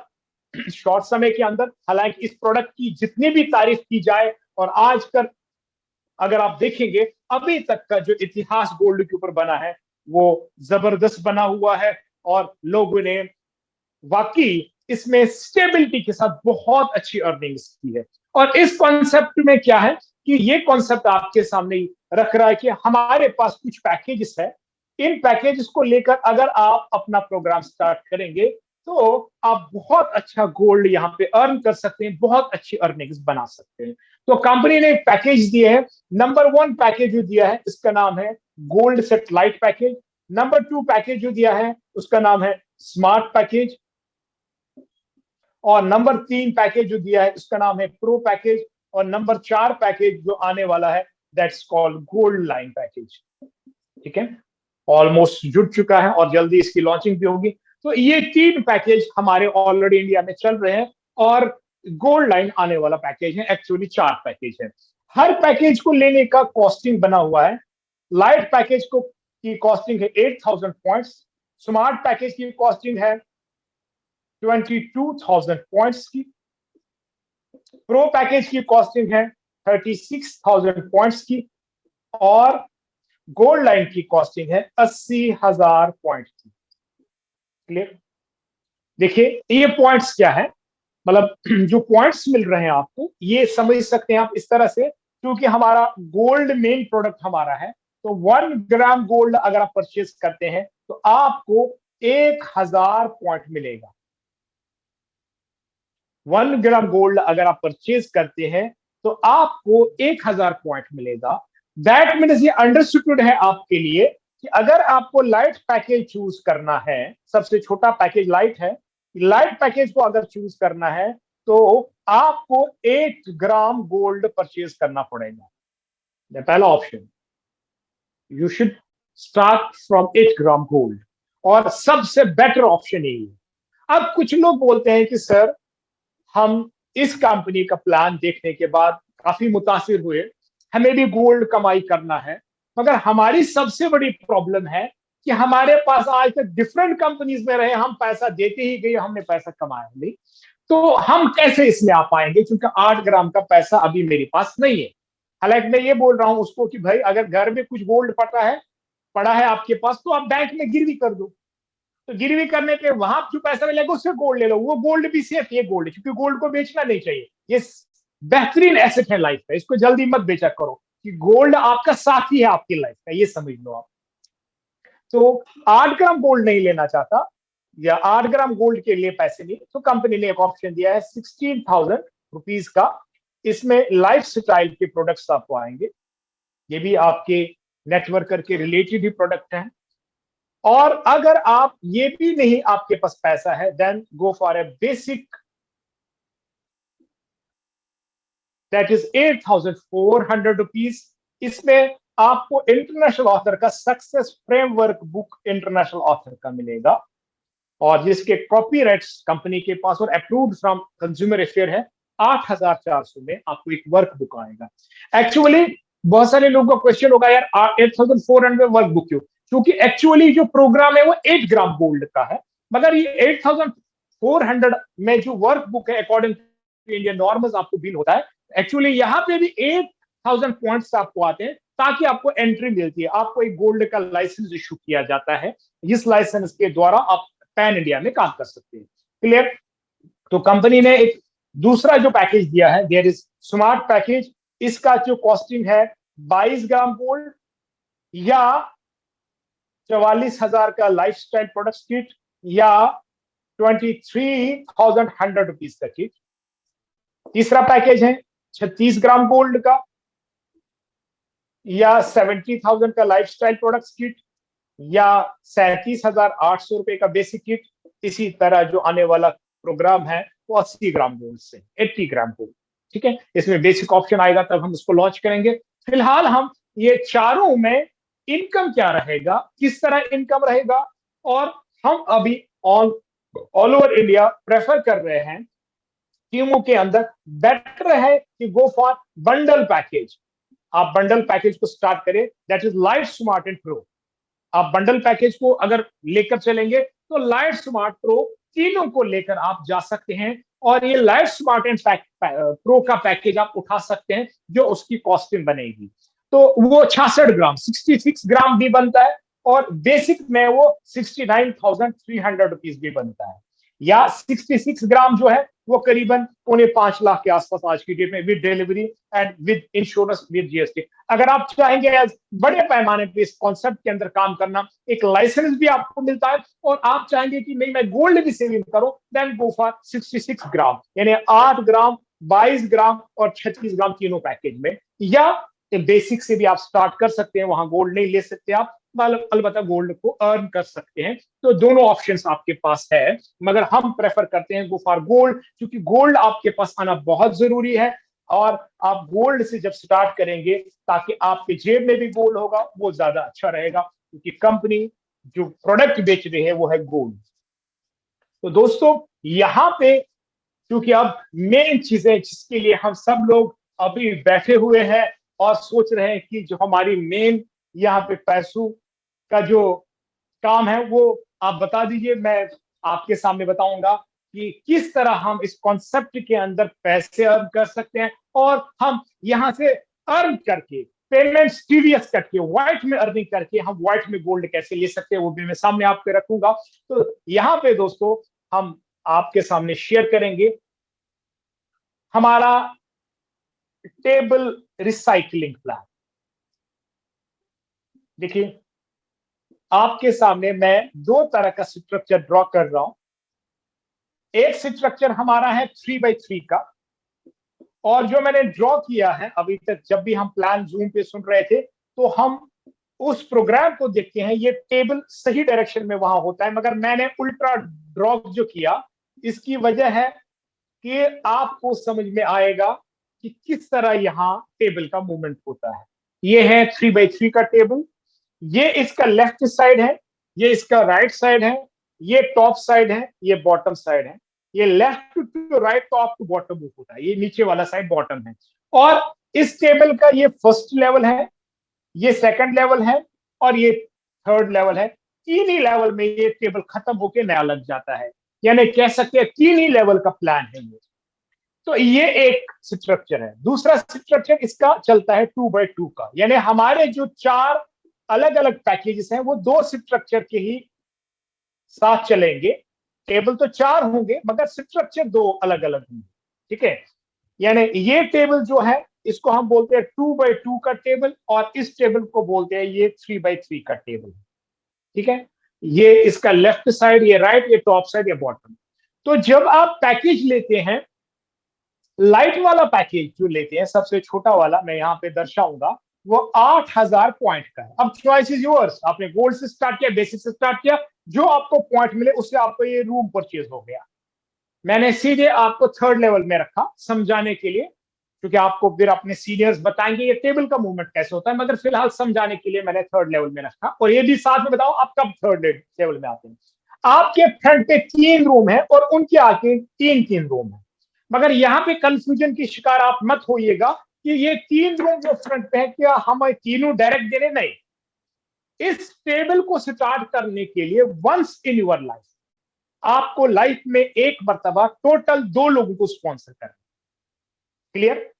शॉर्ट समय के अंदर। हालांकि इस प्रोडक्ट की जितनी भी तारीफ की जाए, और आजकल अगर आप देखेंगे अभी तक का जो इतिहास गोल्ड के ऊपर बना है वो जबरदस्त बना हुआ है, और लोगों ने वाकई इसमें स्टेबिलिटी के साथ बहुत अच्छी अर्निंग्स की है। और इस कॉन्सेप्ट में क्या है कि ये कॉन्सेप्ट आपके सामने रख रहा है कि हमारे पास कुछ पैकेजेस है, इन पैकेजेस को लेकर अगर आप अपना प्रोग्राम स्टार्ट करेंगे तो आप बहुत अच्छा गोल्ड यहाँ पे अर्न कर सकते हैं, बहुत अच्छी अर्निंग्स बना सकते हैं। तो कंपनी ने एक पैकेज दिया है, नंबर 1 पैकेज जो दिया है इसका नाम है gold set light package. Number 2 package जो दिया है उसका नाम है स्मार्ट पैकेज, और नंबर 3 पैकेज जो दिया है उसका नाम है प्रो पैकेज, और नंबर 4 पैकेज जो आने वाला है that's called gold line package. ठीक है, ऑलमोस्ट जुड़ चुका है और जल्दी इसकी लॉन्चिंग भी होगी। तो ये 3 पैकेज हमारे ऑलरेडी इंडिया में चल रहे हैं, और गोल्ड लाइन आने वाला पैकेज है। एक्चुअली 4 पैकेज है, हर पैकेज को लेने का कॉस्टिंग बना हुआ है। लाइट पैकेज को की कॉस्टिंग है 8000 पॉइंट्स, स्मार्ट पैकेज की कॉस्टिंग है 22,000 पॉइंट्स की, प्रो पैकेज की कॉस्टिंग है 36,000 पॉइंट्स की, और गोल्ड लाइन की कॉस्टिंग है 80,000 पॉइंट की। क्लियर? देखिए ये पॉइंट्स क्या है, मतलब जो पॉइंट्स मिल रहे हैं आपको ये समझ सकते हैं आप इस तरह से, क्योंकि हमारा गोल्ड मेन प्रोडक्ट हमारा है। तो 1 ग्राम गोल्ड अगर आप परचेज करते हैं तो आपको 1000 पॉइंट मिलेगा। 1 ग्राम गोल्ड अगर आप परचेज करते हैं तो आपको 1000 पॉइंट मिलेगा। दैट मीन्स ये अंडरस्टूड है आपके लिए कि अगर आपको लाइट पैकेज चूज करना है, सबसे छोटा पैकेज लाइट है, लाइट पैकेज को अगर चूज करना है तो आपको 8 ग्राम गोल्ड परचेज करना पड़ेगा। पहला option, you should start from 8 gram gold, और सबसे बेटर ऑप्शन यही है। अब कुछ लोग बोलते हैं कि सर हम इस कंपनी का प्लान देखने के बाद काफी मुतासिर हुए, हमें भी गोल्ड कमाई करना है, मगर हमारी सबसे बड़ी प्रॉब्लम है कि हमारे पास आज तक डिफरेंट कंपनीज में रहे, हम पैसा देते ही गए, हमने पैसा कमाया नहीं, तो हम कैसे इसमें आ पाएंगे, क्योंकि 8 ग्राम का पैसा अभी मेरे पास नहीं है। हालांकि मैं ये बोल रहा हूं उसको कि भाई अगर घर में कुछ गोल्ड पड़ा है आपके पास तो आप बैंक में गिरवी कर दो, तो गिरवी करने पे वहां जो पैसा मिलेगा उससे गोल्ड ले लो, वो गोल्ड भी सेफ ये गोल्ड, क्योंकि गोल्ड को बेचना नहीं चाहिए, ये बेहतरीन एसेट है लाइफ का, इसको जल्दी मत बेचा करो, कि गोल्ड आपका साथी है आपकी लाइफ का, ये समझ लो आप। तो 8 ग्राम गोल्ड नहीं लेना चाहता या 8 ग्राम गोल्ड के लिए पैसे नहीं, तो कंपनी ने एक ऑप्शन दिया है 16,000 रुपीज का, इसमें लाइफ स्टाइल के प्रोडक्ट्स आपको आएंगे, ये भी आपके नेटवर्कर के रिलेटेड ही प्रोडक्ट हैं। और अगर आप ये भी नहीं आपके पास पैसा है, then go for a basic, that is 8,400 rupees. इसमें आपको इंटरनेशनल ऑथर का success framework book international author का मिलेगा, और जिसके कॉपीराइट्स कंपनी के पास और अप्रूव्ड फ्रॉम कंज्यूमर अफेयर है। 8,400 में आपको एक वर्क बुक आएगा। एक्चुअली बहुत सारे लोगों का क्वेश्चन होगा यार 8,400 में वर्क बुक क्यों, क्योंकि एक्चुअली जो प्रोग्राम है वो 8 ग्राम गोल्ड का है, मगर ये 8,400 में जो वर्क बुक है अकॉर्डिंग टू इंडियन नॉर्म्स आपको बिल होता है, एक्चुअली यहाँ पे भी 8,000 पॉइंट्स आपको आते हैं, ताकि आपको एंट्री मिलती है, आपको एक गोल्ड का लाइसेंस इशू किया जाता है, इस लाइसेंस के द्वारा आप पैन इंडिया में काम कर सकते हैं। क्लियर? तो कंपनी ने एक दूसरा जो पैकेज दिया है देयर इज स्मार्ट पैकेज, इसका जो कॉस्टिंग है 22 ग्राम गोल्ड या 44,000 का लाइफस्टाइल प्रोडक्ट किट या 23,100 रुपीज का किट। तीसरा पैकेज है 36 ग्राम गोल्ड का या 70,000 का लाइफस्टाइल प्रोडक्ट किट या 37,800 रुपए का बेसिक किट। इसी तरह जो आने वाला प्रोग्राम है वो 80 ग्राम गोल्ड से 80 ग्राम गोल्ड। ठीक है, इसमें बेसिक ऑप्शन आएगा तब हम उसको लॉन्च करेंगे। फिलहाल हम ये चारों में इनकम क्या रहेगा, किस तरह इनकम रहेगा, और हम अभी ऑल ओवर इंडिया प्रेफर कर रहे हैं टीमों के अंदर बेटर है कि गो फॉर बंडल पैकेज। आप बंडल पैकेज को स्टार्ट करें, that is light smart and pro. आप बंडल पैकेज को अगर लेकर चलेंगे तो लाइट स्मार्ट प्रो तीनों को लेकर आप जा सकते हैं, और ये लाइट स्मार्ट एंड प्रो का पैकेज आप उठा सकते हैं जो उसकी कॉस्टिंग बनेगी। तो वो 66 ग्राम 66 ग्राम भी बनता है और बेसिक में वो 69,300 रुपीज भी बनता है, या 66 ग्राम जो है वो करीबन 4.5 लाख के आसपास आज की डेट में with delivery and with insurance with GST. अगर आप चाहेंगे बड़े पैमाने पे इस कॉन्सेप्ट के अंदर काम करना, एक लाइसेंस भी आपको मिलता है, और आप चाहेंगे कि नहीं मैं गोल्ड भी सेविंग करूं, देन गो फॉर 66 ग्राम, यानी 8 ग्राम 22 ग्राम और 36 ग्राम तीनों पैकेज में। या बेसिक से भी आप स्टार्ट कर सकते हैं, वहां गोल्ड नहीं ले सकते आप, अलबत्ता गोल्ड को अर्न कर सकते हैं। तो दोनों ऑप्शंस आपके पास है, मगर हम प्रेफर करते हैं गो फॉर गोल्ड, क्योंकि गोल्ड आपके पास आना बहुत जरूरी है। और आप गोल्ड से जब स्टार्ट करेंगे ताकि आपके जेब में भी गोल्ड होगा, वो ज्यादा अच्छा रहेगा, क्योंकि कंपनी जो प्रोडक्ट बेच रही है वो है गोल्ड। तो दोस्तों यहां पे क्योंकि अब मेन चीजें जिसके लिए हम सब लोग अभी बैठे हुए हैं और सोच रहे हैं कि जो हमारी मेन यहाँ पे पैसों का जो काम है वो आप बता दीजिए, मैं आपके सामने बताऊंगा कि किस तरह हम इस कॉन्सेप्ट के अंदर पैसे अर्न कर सकते हैं, और हम यहां से अर्न करके पेमेंट टीडीएस करके व्हाइट में अर्निंग करके हम व्हाइट में गोल्ड कैसे ले सकते हैं वो भी मैं सामने आपके रखूंगा। तो यहाँ पे दोस्तों हम आपके सामने शेयर करेंगे हमारा टेबल रिसाइकलिंग प्लान। देखिए आपके सामने मैं दो तरह का स्ट्रक्चर ड्रॉ कर रहा हूं। एक स्ट्रक्चर हमारा है 3x3 का, और जो मैंने ड्रॉ किया है अभी तक, जब भी हम प्लान जूम पे सुन रहे थे तो हम उस प्रोग्राम को देखते हैं, ये टेबल सही डायरेक्शन में वहां होता है, मगर मैंने उल्टा ड्रॉ जो किया, इसकी वजह है कि आपको समझ में आएगा कि किस तरह यहां टेबल का मूवमेंट होता है। ये है 3x3 का टेबल, ये इसका लेफ्ट साइड है, ये इसका राइट साइड है, ये टॉप साइड है, ये बॉटम साइड है। ये left to right, top to bottom होता है, ये नीचे वाला साइड बॉटम है। और इस टेबल का ये फर्स्ट लेवल है, ये सेकंड लेवल है, और ये थर्ड लेवल है। तीन ही लेवल में ये टेबल खत्म होके नया लग जाता है, यानी कह सकते हैं तीन ही लेवल का प्लान है ये। तो ये एक स्ट्रक्चर है। दूसरा स्ट्रक्चर इसका चलता है 2x2 का, यानी हमारे जो चार अलग अलग पैकेजेस हैं वो दो स्ट्रक्चर के ही साथ चलेंगे। टेबल तो चार होंगे मगर स्ट्रक्चर दो अलग अलग होंगे। ठीक है, यानी ये टेबल जो है इसको हम बोलते हैं 2x2 का टेबल, और इस टेबल को बोलते हैं ये 3x3 का टेबल। ठीक है, ये इसका लेफ्ट साइड, ये राइट, ये टॉप साइड, ये बॉटम। तो जब आप पैकेज लेते हैं, लाइट वाला पैकेज जो लेते हैं, सबसे छोटा वाला मैं यहाँ पे दर्शाऊंगा, वो 8,000 पॉइंट का है। अब चॉइस इज योर्स, आपने गोल्ड से स्टार्ट किया, बेसिक से स्टार्ट किया, जो आपको पॉइंट मिले उससे आपको ये रूम परचेज हो गया। मैंने सीधे आपको थर्ड लेवल में रखा समझाने के लिए, क्योंकि आपको फिर अपने सीनियर्स बताएंगे ये टेबल का मूवमेंट कैसे होता है, मगर फिलहाल समझाने के लिए मैंने थर्ड लेवल में रखा। और ये भी साथ में बताओ आप कब थर्ड लेवल में आते हैं। आपके फ्रंट पे 3 रूम है और उनके आगे 3-3 रूम है, मगर यहाँ पे कंफ्यूजन की शिकार आप मत होइएगा कि ये 3 रूम जो फ्रंट पे है क्या हमें तीनों डायरेक्ट देने, नहीं। इस टेबल को स्टार्ट करने के लिए वंस इन योर लाइफ आपको लाइफ में एक मर्तबा टोटल 2 लोगों को स्पॉन्सर करना। क्लियर?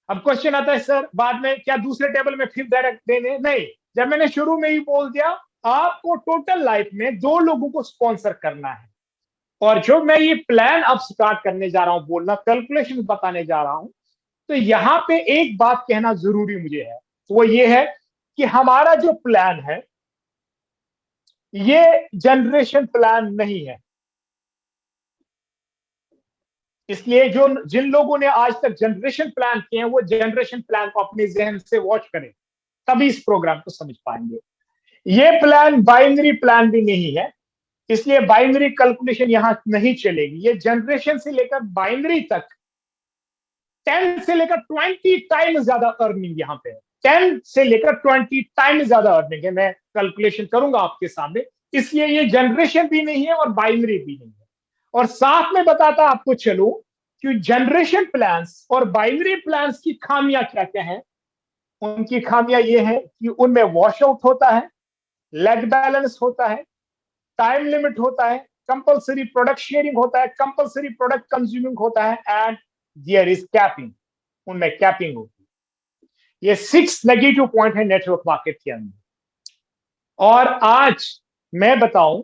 अब क्वेश्चन आता है सर बाद में क्या दूसरे टेबल में फिर डायरेक्ट देने, नहीं। जब मैंने शुरू में ही बोल दिया आपको टोटल लाइफ में 2 लोगों को स्पॉन्सर करना है, और जो मैं ये प्लान अब स्टार्ट करने जा रहा हूं बोलना, कैलकुलेशन बताने जा रहा हूं, तो यहां पे एक बात कहना जरूरी मुझे है, वो ये है कि हमारा जो प्लान है ये जनरेशन प्लान नहीं है। इसलिए जो जिन लोगों ने आज तक जनरेशन प्लान किए हैं वो जनरेशन प्लान को अपने जहन से वॉच करें, तभी इस प्रोग्राम को समझ पाएंगे। ये प्लान बाइनरी प्लान भी नहीं है, इसलिए बाइनरी कैलकुलेशन यहां नहीं चलेगी। ये जनरेशन से लेकर बाइनरी तक 10 से लेकर 20 टाइम ज्यादा अर्निंग यहां पे है। 10 से लेकर 20 टाइम ज्यादा अर्निंग है, मैं कैलकुलेशन करूंगा आपके सामने। इसलिए ये जनरेशन भी नहीं है और बाइनरी भी नहीं है। और साथ में बताता आपको चलूं कि जनरेशन प्लान्स और बाइनरी प्लान्स की खामियां क्या क्या है। उनकी खामियां ये है कि उनमें वॉश आउट होता है, लेग बैलेंस होता है, टाइम लिमिट होता है, कंपलसरी प्रोडक्ट शेयरिंग होता है, कंपलसरी प्रोडक्ट कंज्यूमिंग होता है, एंड देयर इज कैपिंग, उनमें कैपिंग होती है। ये 6 नेगेटिव पॉइंट है नेटवर्क मार्केट के अंदर। और आज मैं बताऊं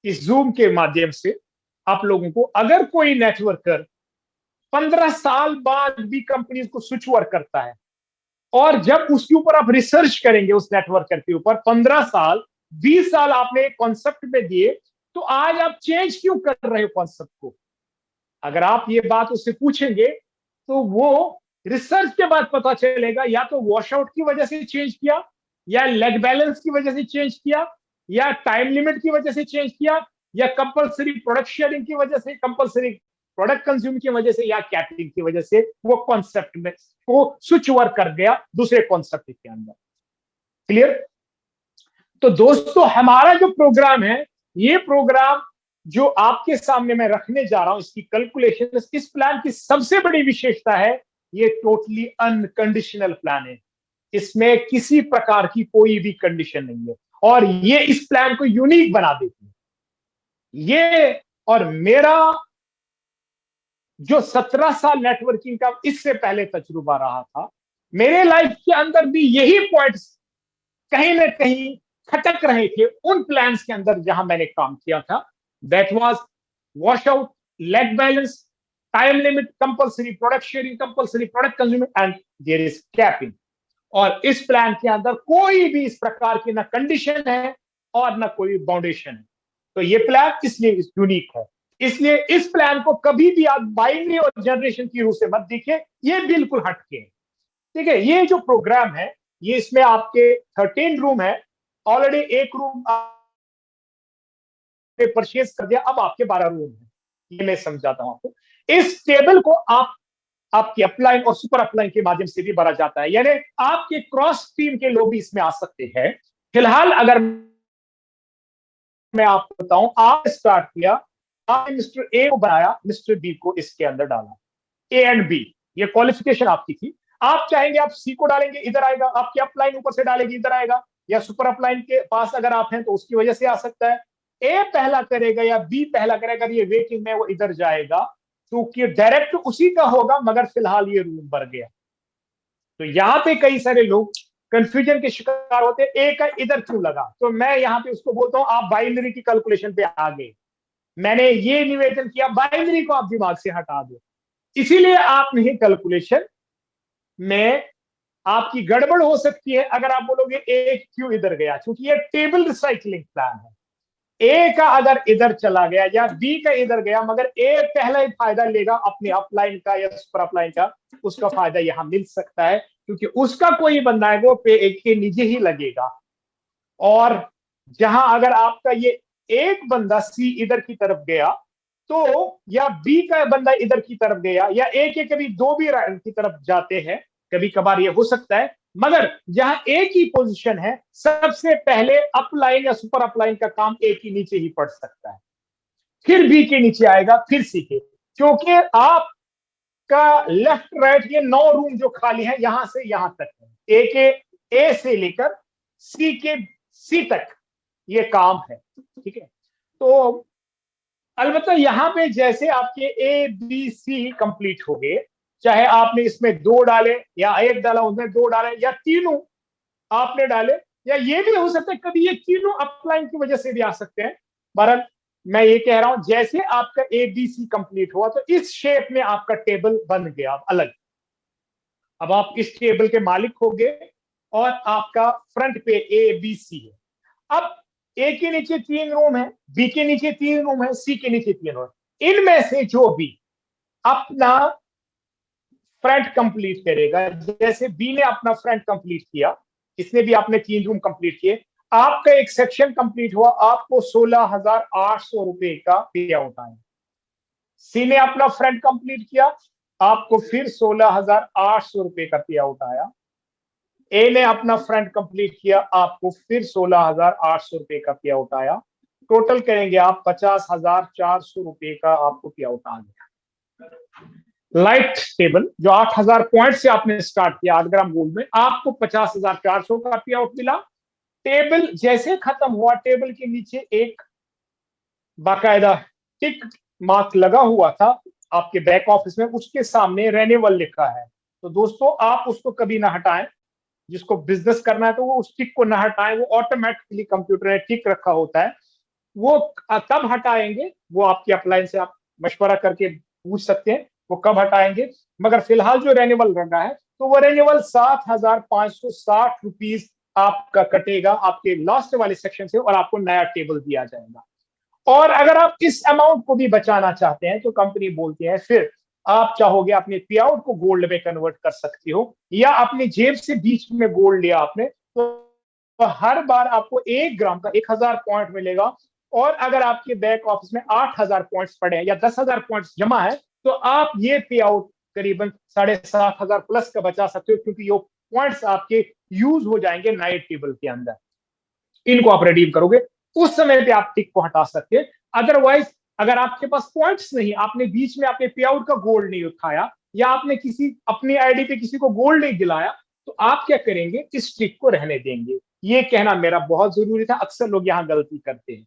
इस जूम के माध्यम से आप लोगों को, अगर कोई नेटवर्कर 15 साल बाद भी कंपनीज को स्विच वर्क करता है, और जब उसके ऊपर आप रिसर्च करेंगे उस नेटवर्कर के ऊपर, 15 साल 20 साल आपने कॉन्सेप्ट में दिए, तो आज आप चेंज क्यों कर रहे हो कॉन्सेप्ट को? अगर आप ये बात उससे पूछेंगे तो वो रिसर्च के बाद पता चलेगा या तो वॉश आउट की वजह से चेंज किया, या लेग बैलेंस की वजह से चेंज किया, या टाइम लिमिट की वजह से चेंज किया, या कंपलसरी प्रोडक्ट शेयरिंग की वजह से, कंपलसरी प्रोडक्ट कंज्यूम की वजह से, या कैपिंग की वजह से वो कॉन्सेप्ट में को स्विच ओवर कर गया दूसरे कॉन्सेप्ट के अंदर। क्लियर? तो दोस्तों हमारा जो प्रोग्राम है, ये प्रोग्राम जो आपके सामने मैं रखने जा रहा हूं, इसकी कैलकुलेशन, इस प्लान की सबसे बड़ी विशेषता है ये टोटली अनकंडीशनल प्लान है। इसमें किसी प्रकार की कोई भी कंडीशन नहीं है, और ये इस प्लान को यूनिक बना देती है। ये और मेरा जो 17 साल नेटवर्किंग का इससे पहले तजुर्बा रहा था, मेरे लाइफ के अंदर भी यही पॉइंट्स कहीं ना कहीं खटक रहे थे उन प्लान्स के अंदर जहां मैंने काम किया था। That was wash out, leg balance, time limit, compulsory product sharing, compulsory product consuming, and there is capping. और इस प्लान के अंदर कोई भी इस प्रकार की ना कंडीशन है और ना कोई बाउंडेशन है। तो ये प्लान इसलिए यूनिक है। इसलिए इस प्लान को कभी भी आप बाइनरी और जनरेशन की रूह से मत देखिए, ये बिल्कुल हटके है। ठीक है? ये जो प्रोग्राम है, ये इसमें आपके 13 रूम है। ऑलरेडी एक रूम आपने परचेज कर दिया, अब आपके 12 रूम है। ये मैं समझाता हूं आपको। इस टेबल को आप आपकी अपलाइन और सुपर अपलाइन के माध्यम से भी भरा जाता है, यानी आपके क्रॉस टीम के लोग भी इसमें आ सकते हैं। फिलहाल अगर मैं आपको बताऊं, आप स्टार्ट किया, आपने मिस्टर ए को बनाया, मिस्टर बी को इसके अंदर डाला, ए एंड बी, ये क्वालिफिकेशन आपकी थी। आप चाहेंगे आप सी को डालेंगे, इधर आएगा, आपकी अपलाइन ऊपर से डालेगी, इधर आएगा, या सुपर अपलाइन के पास अगर आप हैं तो उसकी वजह से आ सकता है। ए पहला करेगा या बी पहला करेगा, ये वेटिंग में वो इधर जाएगा, क्योंकि डायरेक्ट उसी का होगा, मगर फिलहाल ये रूम भर गया। तो यहां पे कई सारे लोग कंफ्यूजन के शिकार होते हैं, ए का इधर क्यों लगा? तो मैं यहां पे उसको बोलता हूं आप बाइनरी की कैलकुलेशन पे आ गए। मैंने ये निवेदन किया, बाइनरी को आप दिमाग से हटा दो, इसीलिए आप नहीं कैलकुलेशन में आपकी गड़बड़ हो सकती है अगर आप बोलोगे ए क्यों इधर गया, क्योंकि ये टेबल रिसाइकलिंग प्लान है। ए का अगर इधर चला गया या बी का इधर गया, मगर ए पहला ही फायदा लेगा अपने अपलाइन का या सुपर अपलाइन का, उसका फायदा यहां मिल सकता है, क्योंकि उसका कोई बंदा है वो पे एक के नीचे ही लगेगा। और जहां अगर आपका ये एक बंदा सी इधर की तरफ गया, तो या बी का बंदा इधर की तरफ गया, या ए के कभी दो भी की तरफ जाते हैं, कभी कभार ये हो सकता है, मगर जहां ए की पोजीशन है, सबसे पहले अपलाइन या सुपर अपलाइन का काम ए के नीचे ही पड़ सकता है, फिर बी के नीचे आएगा, फिर सी के, क्योंकि आपका लेफ्ट राइट ये 9 रूम जो खाली है यहां से यहां तक है, ए से लेकर सी के सी तक ये काम है। ठीक है? तो अलबत्ता यहां पे जैसे आपके ए बी सी कंप्लीट हो गए, चाहे आपने इसमें 2 डाले या 1 डाला, उसमें 2 डाले या तीनों आपने डाले, या ये भी हो सकता है कभी ये तीनों अपलाइन की वजह से भी आ सकते हैं। बहरहाल मैं ये कह रहा हूं जैसे आपका ABC कंप्लीट हुआ तो इस शेप में आपका टेबल बन गया अब अलग। अब आप इस टेबल के मालिक हो गए और आपका फ्रंट पे ABC है। अब ए के नीचे 3 रूम है, बी के नीचे 3 रूम है, सी के नीचे 3 रूम है। इनमें से जो भी अपना फ्रंट कंप्लीट करेगा, जैसे बी ने अपना फ्रंट कंप्लीट किया, इसने भी आपने 3 रूम कंप्लीट किए, आपका एक सेक्शन कंप्लीट हुआ, आपको 16,800 रुपए का पे आउट आया। सी ने अपना फ्रंट कंप्लीट किया, आपको फिर 16,800 रुपए का पे आउट आया। ए ने अपना फ्रंट कंप्लीट किया, आपको फिर 16,800 रुपए का पे आउट आया। टोटल करेंगे आप 50,400 रुपए का आपको पे आउट आ गया। लाइट टेबल जो 8,000 पॉइंट से आपने स्टार्ट किया 8 ग्राम गोल्ड में, आपको 50,400 का पे आउट मिला। टेबल जैसे खत्म हुआ, टेबल के नीचे एक बाकायदा टिक मार्क लगा हुआ था आपके बैक ऑफिस में, उसके सामने रेन्यूअल लिखा है। तो दोस्तों आप उसको कभी ना हटाएं। जिसको बिजनेस करना है तो वो उस टिक को ना हटाएं, वो ऑटोमेटिकली कंप्यूटर में टिक रखा होता है। वो कब हटाएंगे वो आपकी अपलाइन से आप मशवरा करके पूछ सकते हैं वो कब हटाएंगे। मगर फिलहाल जो रेन्यूअल रखा है तो वो रेन्यूअल 7,560 रुपीज आपका कटेगा आपके लास्ट वाले सेक्शन से और आपको नया टेबल दिया जाएगा। और अगर आप इस अमाउंट को भी बचाना चाहते हैं तो कंपनी बोलती है फिर आप चाहोगे अपने पे आउट को गोल्ड में कन्वर्ट कर सकते हो, या अपनी जेब से बीच में गोल्ड लिया आपने तो हर बार आपको 1 ग्राम का 1,000 पॉइंट मिलेगा। और अगर आपके बैक ऑफिस में 8,000 पॉइंट्स पड़े हैं या 10,000 पॉइंट्स जमा है तो आप ये पे आउट करीबन 7,500 प्लस का बचा सकते हो, क्योंकि ये पॉइंट्स आपके यूज हो जाएंगे नए टेबल के अंदर। इनको आप रिडीम करोगे उस समय पे आप टिक को हटा सकते हैं। अदरवाइज अगर आपके पास पॉइंट्स नहीं, आपने बीच में आपने पे आउट का गोल्ड नहीं उठाया या आपने किसी अपनी आईडी पे किसी को गोल्ड नहीं दिलाया तो आप क्या करेंगे, इस टिक को रहने देंगे। ये कहना मेरा बहुत जरूरी था, अक्सर लोग यहां गलती करते हैं।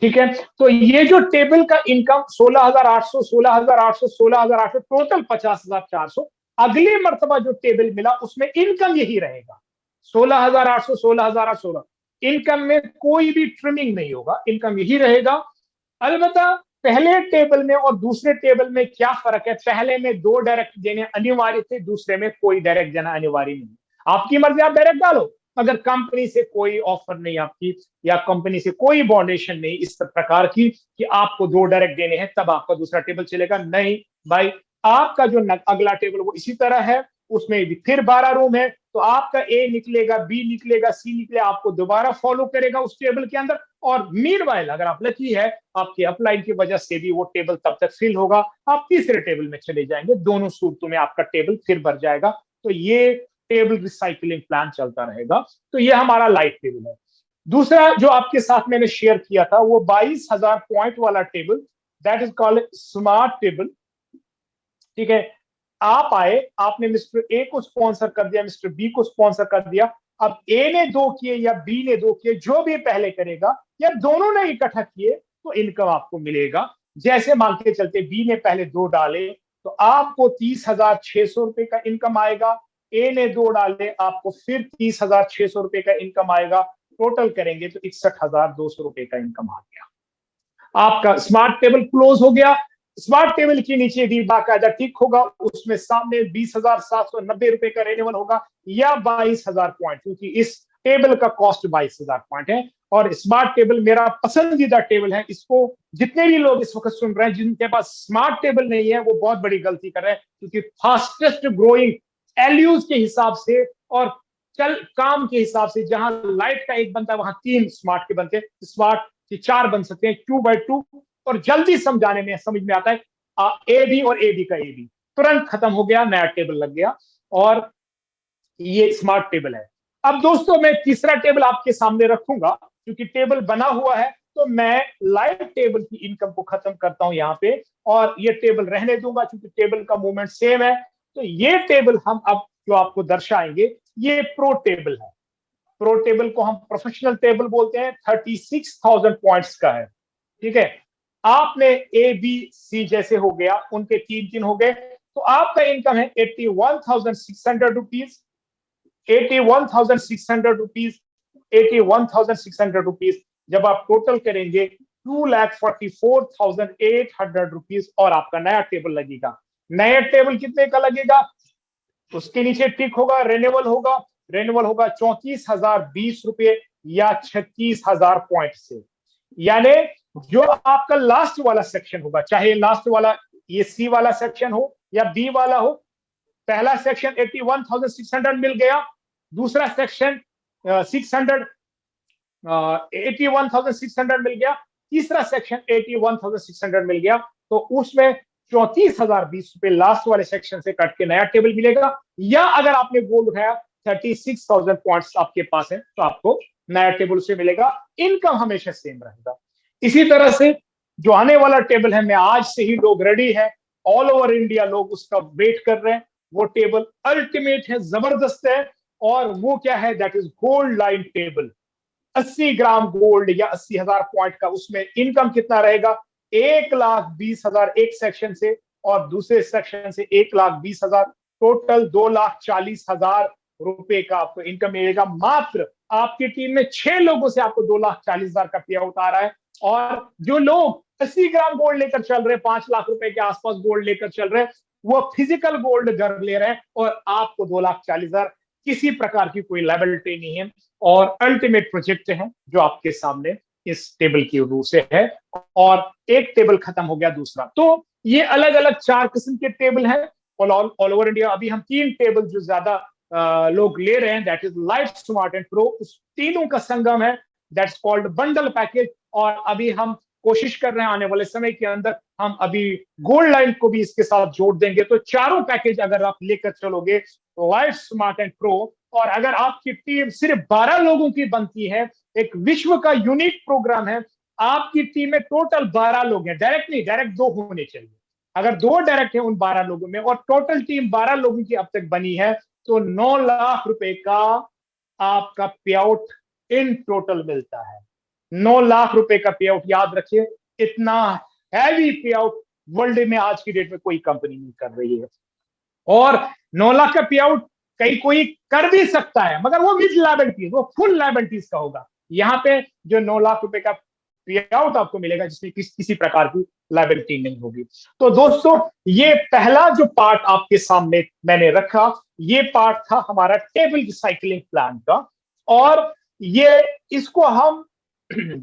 ठीक है, तो ये जो टेबल का इनकम 16,800 16,800 16,800 टोटल 50,400, अगली मर्तबा जो टेबल मिला उसमें इनकम यही रहेगा 16,800 16,800। इनकम में कोई भी ट्रिमिंग नहीं होगा, इनकम यही रहेगा। अलबत्ता पहले टेबल में और दूसरे टेबल में क्या फर्क है, पहले में 2 डायरेक्ट देने अनिवार्य थे, दूसरे में कोई डायरेक्ट देना अनिवार्य नहीं। आपकी मर्जी, आप डायरेक्ट डालो, अगर कंपनी से कोई ऑफर नहीं आपकी या कंपनी से कोई बॉन्डेशन नहीं इस प्रकार की कि आपको 2 डायरेक्ट देने हैं तब आपका दूसरा टेबल चलेगा, नहीं भाई। आपका जो अगला टेबल वो इसी तरह है, उसमें भी फिर 12 रूम है, तो आपका ए निकलेगा, बी निकलेगा, सी निकले, आपको दोबारा फॉलो करेगा उस टेबल के अंदर। और मीनवाइल अगर आप लकी है आपके अपलाइन की वजह से भी वो टेबल तब तक फिल होगा, आप तीसरे टेबल में चले जाएंगे, दोनों सूरतों में आपका टेबल फिर भर जाएगा। तो ये टेबल रिसाइकलिंग प्लान चलता रहेगा। तो ये हमारा लाइट टेबल है। दूसरा जो आपके साथ मैंने शेयर किया था वो 22,000 पॉइंट वाला table, that is called smart table. ठीक है, आप आए, आपने मिस्टर ए को स्पॉन्सर कर दिया, मिस्टर बी को स्पॉन्सर कर दिया। अब ए ने 2 किए या बी ने 2 किए, जो भी पहले करेगा या दोनों ने इकट्ठा किए तो इनकम आपको मिलेगा। जैसे मान के चलते बी ने पहले 2 डाले तो आपको 30,600 रुपए का इनकम आएगा। ए ने 2 डाले, आपको फिर 30,600 रुपए का इनकम आएगा। टोटल करेंगे तो 61,200 रुपए का इनकम आ गया। आपका स्मार्ट टेबल क्लोज हो गया। स्मार्ट टेबल के नीचे भी बाकायदा टिक होगा, उसमें सामने 20,790 रुपए का रेन्यूअल होगा या 22,000 पॉइंट, क्योंकि इस टेबल का कॉस्ट 22,000 पॉइंट है। और स्मार्ट टेबल मेरा पसंदीदा टेबल है। इसको जितने भी लोग इस वक्त सुन रहे हैं जिनके पास स्मार्ट टेबल नहीं है वो बहुत बड़ी गलती कर रहे हैं, क्योंकि फास्टेस्ट ग्रोइंग एलयूज के हिसाब से और चल काम के हिसाब से, जहां लाइट का एक बनता है वहां 3 स्मार्ट के बनते हैं, स्मार्ट के 4 बन सकते हैं 2x2। और जल्दी समझाने में समझ में आता है ए बी और ए बी का ए बी तुरंत खत्म हो गया, नया टेबल लग गया और ये स्मार्ट टेबल है। अब दोस्तों मैं तीसरा टेबल आपके सामने रखूंगा, क्योंकि टेबल बना हुआ है तो मैं लाइव टेबल की इनकम को खत्म करता हूं यहां पे और ये टेबल रहने दूंगा, क्योंकि टेबल का मूवमेंट सेम है। तो ये टेबल हम अब जो आपको दर्शाएंगे ये प्रो टेबल है। प्रो टेबल को हम प्रोफेशनल टेबल बोलते हैं, 36,000 पॉइंट्स का है। ठीक है, आपने ए बी सी जैसे हो गया, उनके 3 हो गए, तो आपका इनकम है 81,600 रुपीज, 81,600 रुपीज, 81,600 रुपीज। जब आप टोटल करेंगे 2,44,800 रुपीज और आपका नया टेबल लगेगा। नया टेबल कितने का लगेगा? उसके नीचे टिक होगा, रेन्यूअल होगा। रेन्यूअल होगा 34,020 रुपए या 36,000 पॉइंट से। यानी जो आपका लास्ट वाला सेक्शन होगा, चाहे लास्ट वाला ये सी वाला सेक्शन हो या बी वाला हो, पहला सेक्शन 81,600 मिल गया, दूसरा सेक्शन 81,600 मिल गया, तीसरा सेक्शन 81,600 मिल गया, तो उसमें 34,020 रुपए लास्ट वाले सेक्शन से कट के नया टेबल मिलेगा। या अगर आपने गोल्ड उठाया 36,000 पॉइंट्स आपके पास है तो आपको नया टेबल से मिलेगा। इनकम हमेशा सेम रहेगा। इसी तरह से जो आने वाला टेबल है, मैं आज से ही लोग रेडी है, ऑल ओवर इंडिया लोग उसका वेट कर रहे हैं। वो टेबल अल्टीमेट है, जबरदस्त है। और वो क्या है? That is gold line table. 80 gram gold या 80,000 पॉइंट का। उसमें इनकम कितना रहेगा? 1,20,000 एक सेक्शन से और दूसरे सेक्शन से 1,20,000, टोटल 2,40,000 रुपए का आपको इनकम मिलेगा। मात्र आपकी टीम में 6 लोगों से आपको 2,40,000 का पे आउट आ रहा है। और जो लोग 80 ग्राम गोल्ड लेकर चल रहे हैं, 5 लाख रुपए के आसपास गोल्ड लेकर चल रहे हैं, वो फिजिकल गोल्ड घर ले रहे हैं और आपको 2,40,000, किसी प्रकार की कोई लायबिलिटी नहीं है। और अल्टीमेट प्रोजेक्ट है जो आपके सामने इस टेबल की रूह से है। और एक टेबल खत्म हो गया, दूसरा। तो ये अलग अलग 4 किस्म के टेबल हैं ऑल ओवर इंडिया। अभी हम 3 टेबल जो ज्यादा लोग ले रहे हैं, that is light, smart and pro. उस तीनों का संगम है, दैट्स कॉल्ड बंडल पैकेज। और अभी हम कोशिश कर रहे हैं आने वाले समय के अंदर हम अभी गोल्ड लाइन को भी इसके साथ जोड़ देंगे। तो चारों पैकेज अगर आप लेकर चलोगे, लाइट, स्मार्ट एंड प्रो, और अगर आपकी टीम सिर्फ 12 लोगों की बनती है, एक विश्व का यूनिक प्रोग्राम है, आपकी टीम में टोटल 12 लोग हैं, डायरेक्ट नहीं, डायरेक्ट 2 होने चाहिए। अगर 2 डायरेक्ट है उन 12 लोगों में और टोटल टीम 12 लोगों की अब तक बनी है, तो 9 लाख रुपए का आपका पे आउट इन टोटल मिलता है। 9 लाख रुपए का पे आउट, याद रखिए, इतना हैवी पे आउट वर्ल्ड में आज की डेट में कोई कंपनी नहीं कर रही है। और 9 लाख का पे आउट कहीं कोई कर भी सकता है, मगर वो विद लायबिलिटीज, वो फुल लायबिलिटीज का होगा। यहाँ पे जो 9 लाख रुपए का पे आउट आपको मिलेगा, जिसमें किसी प्रकार की लायबिलिटी नहीं होगी। तो दोस्तों, ये पहला जो पार्ट आपके सामने मैंने रखा, ये पार्ट था हमारा टेबल साइकिलिंग प्लान का। और ये इसको हम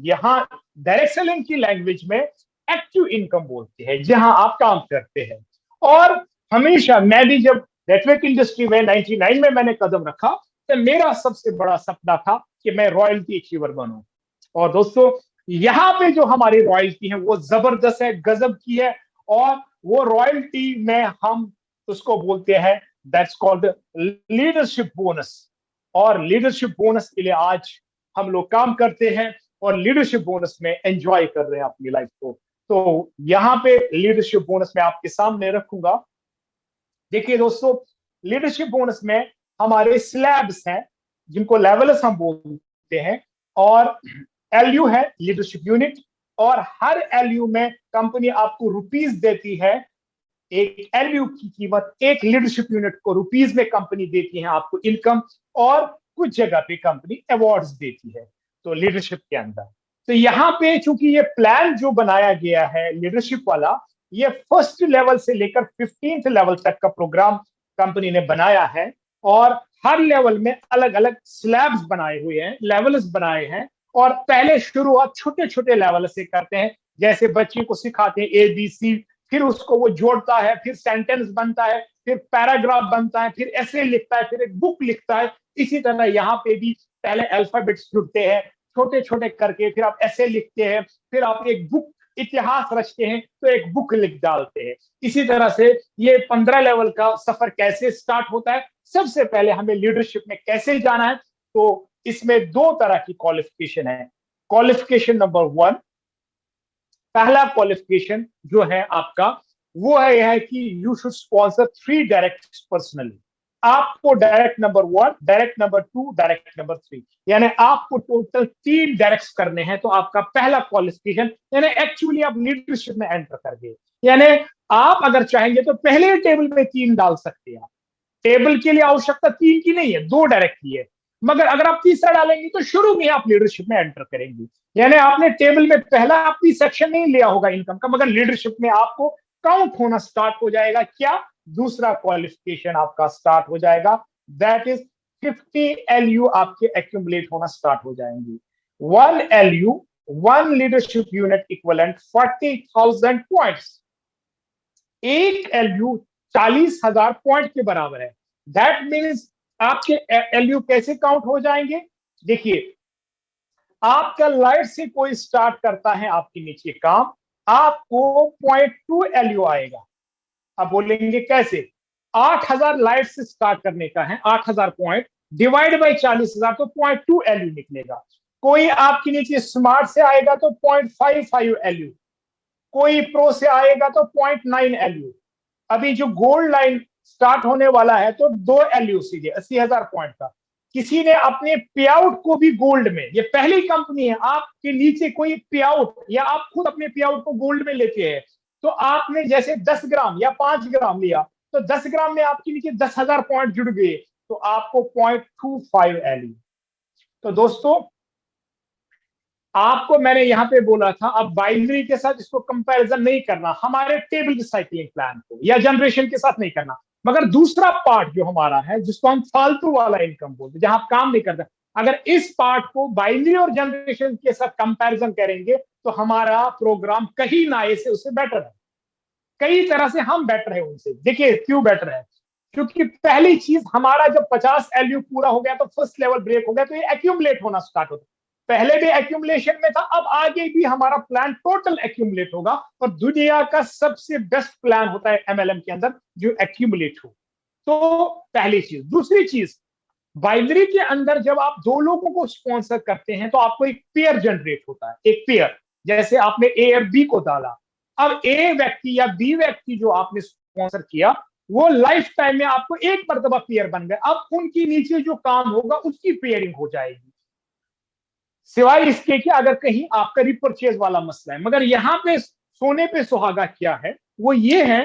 यहाँ डायरेक्ट सेलिंग की लैंग्वेज में एक्टिव इनकम बोलते हैं, जहां आप काम करते हैं। और हमेशा मैं भी जब नेटवर्क इंडस्ट्री में 99 में मैंने कदम रखा, तो मेरा सबसे बड़ा सपना था कि मैं रॉयल्टी अचीवर बनूं। और दोस्तों, यहां पे जो हमारी रॉयल्टी है वो जबरदस्त है, गजब की है। और वो रॉयल्टी में हम उसको बोलते हैं, दैट्स कॉल्ड लीडरशिप बोनस। और लीडरशिप बोनस के लिए आज हम लोग काम करते हैं और लीडरशिप बोनस में एंजॉय कर रहे हैं अपनी लाइफ को। तो यहां पे लीडरशिप बोनस में आपके सामने रखूंगा। देखिए दोस्तों, लीडरशिप बोनस में हमारे स्लैब्स हैं, जिनको लेवल्स हम बोलते हैं। और एलयू है लीडरशिप यूनिट, और हर एलयू में कंपनी आपको रुपीस देती है। एक एलयू की कीमत, एक लीडरशिप यूनिट को रुपीस में कंपनी देती है आपको इनकम। और कुछ जगह पे कंपनी अवार्ड्स देती है तो लीडरशिप के अंदर। तो यहाँ पे चूंकि ये प्लान जो बनाया गया है लीडरशिप वाला, ये फर्स्ट लेवल से लेकर 15th लेवल तक का प्रोग्राम कंपनी ने बनाया है। और हर लेवल में अलग अलग स्लैब्स बनाए हुए हैं, लेवल्स बनाए हैं। और पहले शुरुआत छोटे छोटे लेवल से करते हैं, जैसे बच्चे को सिखाते हैं ABC, फिर उसको वो जोड़ता है, फिर सेंटेंस बनता है, फिर पैराग्राफ बनता है, फिर ऐसे लिखता है, फिर एक बुक लिखता है। इसी तरह यहाँ पे भी पहले अल्फाबेट्स जुड़ते हैं छोटे छोटे करके, फिर आप ऐसे लिखते हैं, फिर आप एक बुक, इतिहास रचते हैं तो एक बुक लिख डालते हैं। इसी तरह से ये 15 लेवल का सफर कैसे स्टार्ट होता है। सबसे पहले हमें लीडरशिप में कैसे जाना है, तो इसमें 2 तरह की क्वालिफिकेशन है। क्वालिफिकेशन नंबर 1, पहला क्वालिफिकेशन जो है आपका, वो है कि you should sponsor 3 direct personally. आपको direct number 1, direct number 2, direct number 3, यानी आपको टोटल 3 डायरेक्ट करने हैं। तो आपका पहला क्वालिफिकेशन, यानी एक्चुअली आप लीडरशिप में एंटर कर गए। यानी आप अगर चाहेंगे तो पहले टेबल में 3 डाल सकते हैं। टेबल के लिए आवश्यकता 3 की नहीं है, 2 डायरेक्ट की है। मगर अगर आप तीसरा डालेंगे तो शुरू में आप लीडरशिप में एंटर करेंगे, यानी आपने टेबल में पहला आपकी सेक्शन नहीं लिया होगा इनकम का, मगर लीडरशिप में आपको काउंट होना स्टार्ट हो जाएगा। क्या? दूसरा क्वालिफिकेशन आपका स्टार्ट हो जाएगा, दैट इज 50 LU आपके एक्यूमुलेट होना स्टार्ट हो जाएंगे। 1 LU, 1 leadership unit equivalent 40,000 points. एक LU 40,000 पॉइंट के बराबर है। दैट मीन्स आपके LU कैसे काउंट हो जाएंगे? देखिए, आपका लाइट से कोई स्टार्ट करता है आपके नीचे काम, आपको 0.2 LU आएगा। अब बोलेंगे कैसे? 8,000 लाइट से स्टार्ट करने का है, 8,000 पॉइंट डिवाइड बाई 40,000 तो 0.2 LU निकलेगा। कोई आपके नीचे स्मार्ट से आएगा तो 0.55 LU, कोई प्रो से आएगा तो 0.9 LU। अभी जो गोल्ड लाइन स्टार्ट होने वाला है तो 2 LU सीधे 80,000 पॉइंट का। किसी ने अपने पे आउट को भी गोल्ड में, ये पहली कंपनी है आपके नीचे कोई पे आउट, या आप खुद अपने पे आउट को गोल्ड में लेते हैं, तो आपने जैसे 10 ग्राम या 5 ग्राम लिया तो 10 ग्राम में आपके नीचे 10,000 पॉइंट जुड़ गए, तो आपको 0.25 LU। तो दोस्तों, आपको मैंने यहां पे बोला था अब बाइनरी के साथ इसको कंपैरिजन नहीं करना, हमारे टेबल रिसाइकलिंग प्लान को या जनरेशन के साथ नहीं करना, मगर दूसरा पार्ट जो हमारा है जिसको हम फालतू वाला इनकम बोलते हैं, जहां आप काम नहीं करते, अगर इस पार्ट को बाइनरी और जनरेशन के साथ कंपैरिजन करेंगे तो हमारा प्रोग्राम कहीं ना से उससे बेटर है। कई तरह से हम बेटर है उनसे। देखिए क्यों बेटर है, क्योंकि पहली चीज, हमारा जब 50 LU पूरा हो गया तो फर्स्ट लेवल ब्रेक हो गया, तो ये एक्यूमुलेट होना स्टार्ट होता है। पहले भी एक्यूमुलेशन में था, अब आगे भी हमारा प्लान टोटल एक्यूमुलेट होगा, और दुनिया का सबसे बेस्ट प्लान होता है MLM के अंदर जो एक्यूमुलेट हो। तो पहली चीज। दूसरी चीज, बाइनरी के अंदर जब आप दो लोगों को स्पॉन्सर करते हैं तो आपको एक पेयर जनरेट होता है, एक पेयर। जैसे आपने A और B को डाला, अब A व्यक्ति या B व्यक्ति जो आपने स्पॉन्सर किया वो लाइफ टाइम में आपको एक मर्तबा पेयर बन गए, अब उनके नीचे जो काम होगा उसकी पेयरिंग हो जाएगी, सिवाय इसके कि अगर कहीं आपका रिपर्चेज वाला मसला है। मगर यहां पे सोने पे सुहागा क्या है, वो ये है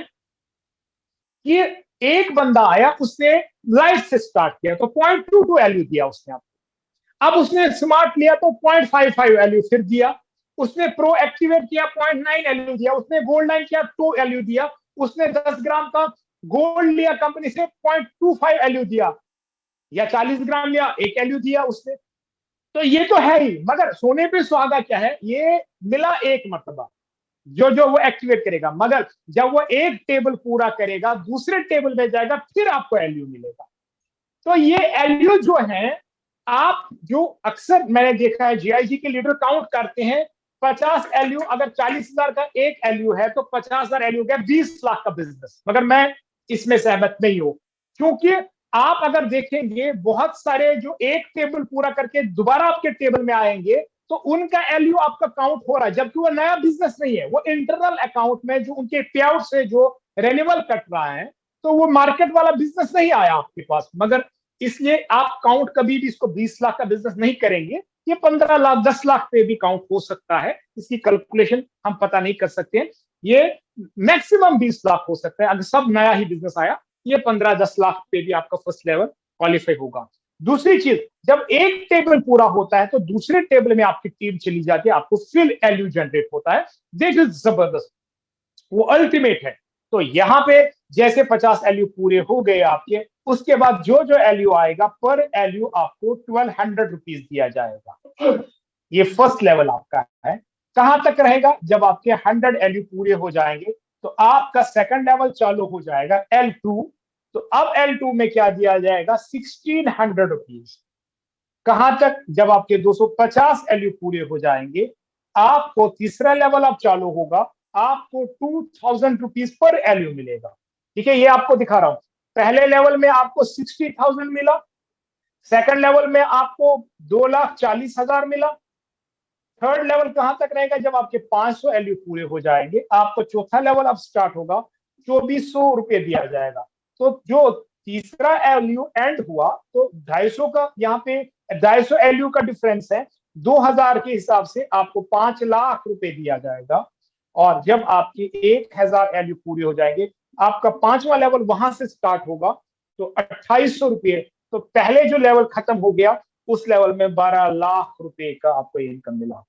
कि एक बंदा आया, उसने लाइट से स्टार्ट किया तो 0.22 LU दिया उसने आपको। अब उसने स्मार्ट लिया तो 0.55 LU फिर दिया, उसने प्रो एक्टिवेट किया 0.9 LU दिया, उसने गोल्ड लाइन किया 2 LU दिया, उसने 10 ग्राम का गोल्ड लिया कंपनी से 0.25 LU दिया, या 40 ग्राम लिया 1 LU दिया उसने। तो ये तो है ही, मगर सोने पे सुहागा क्या है, ये मिला एक मर्तबा जो जो वो एक्टिवेट करेगा, मगर जब वो एक टेबल पूरा करेगा दूसरे टेबल में जाएगा फिर आपको LU मिलेगा। तो ये LU जो है, आप जो अक्सर मैंने देखा है GIG के लीडर काउंट करते हैं 50 LU, अगर 40,000 का एक LU है तो 50,000 LU का 20 लाख का बिजनेस। मगर मैं इसमें सहमत नहीं हूं, क्योंकि आप अगर देखेंगे बहुत सारे जो एक टेबल पूरा करके दोबारा आपके टेबल में आएंगे तो उनका LU आपका काउंट हो रहा है, जबकि वो नया बिजनेस नहीं है, वो इंटरनल अकाउंट में जो उनके पे आउट से जो रेन्यूअल कट रहा है, तो वो मार्केट वाला बिजनेस नहीं आया आपके पास। मगर इसलिए आप काउंट कभी भी इसको 20 लाख का बिजनेस नहीं करेंगे, ये 15 लाख 10 लाख पे भी काउंट हो सकता है, इसकी कैलकुलेशन हम पता नहीं कर सकते। ये मैक्सिमम 20 लाख हो सकता है, अगर सब नया ही बिजनेस आया, ये 15-10 लाख पे भी आपका फर्स्ट लेवल क्वालिफाई होगा। दूसरी चीज, जब एक टेबल पूरा होता है तो दूसरे टेबल में आपकी टीम चली जाती है, आपको फिर LU जनरेट होता है, दिस इज जबरदस्त, वो अल्टीमेट है। तो यहां पे जैसे 50 LU पूरे हो गए आपके, उसके बाद जो जो LU आएगा पर LU आपको 1200 रुपीज दिया जाएगा। ये फर्स्ट लेवल आपका है। कहां तक रहेगा? जब आपके 100 LU पूरे हो जाएंगे तो आपका सेकंड लेवल चालू हो जाएगा L2। तो अब L2 में क्या दिया जाएगा? 1600 रुपीज। कहां तक? जब आपके 250 LU पूरे हो जाएंगे, आपको तीसरा लेवल अब चालू होगा, आपको 2000 रुपीज पर LU मिलेगा। ठीक है, ये आपको दिखा रहा हूं। पहले लेवल में आपको 60,000 मिला, सेकंड लेवल में आपको 2,40,000 मिला। थर्ड लेवल कहां तक रहेगा? जब आपके 500 LU पूरे हो जाएंगे, आपको चौथा लेवल अब स्टार्ट होगा, 2,400 रुपये दिया जाएगा। तो जो तीसरा LU एंड हुआ तो 250 का, यहाँ पे 250 LU का डिफरेंस है, 2000 के हिसाब से आपको 5 लाख रुपए दिया जाएगा। और जब आपकी 1000 LU पूरी हो जाएंगे, आपका पांचवा लेवल वहां से स्टार्ट होगा, तो 2800 रुपये। तो पहले जो लेवल खत्म हो गया उस लेवल में 12 लाख रुपए का आपको इनकम मिला।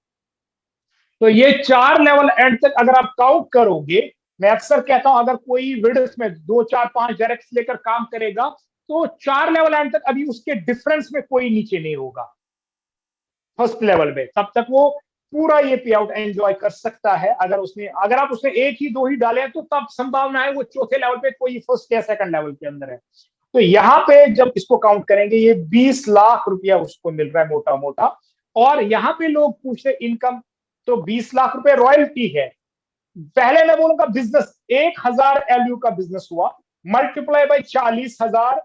तो ये 4 लेवल एंड तक अगर आप काउंट करोगे, मैं अक्सर कहता हूं अगर कोई विड्थ में 2 4 5 डायरेक्ट लेकर काम करेगा तो 4 लेवल एंड तक अभी उसके डिफरेंस में कोई नीचे नहीं होगा फर्स्ट लेवल में, तब तक वो पूरा ये पे आउट एंजॉय कर सकता है। अगर आप उसने एक ही दो ही डाले हैं तो तब संभावना है वो चौथे लेवल पे कोई फर्स्ट या सेकंड लेवल के अंदर है। तो यहाँ पे जब इसको काउंट करेंगे ये 20 लाख रुपया उसको मिल रहा है मोटा मोटा। और यहाँ पे लोग पूछते इनकम, तो 20 लाख रुपए रॉयल्टी है। पहले लेवल का बिजनेस 1000 एलयू का बिजनेस हुआ, मल्टीप्लाई बाई 40,000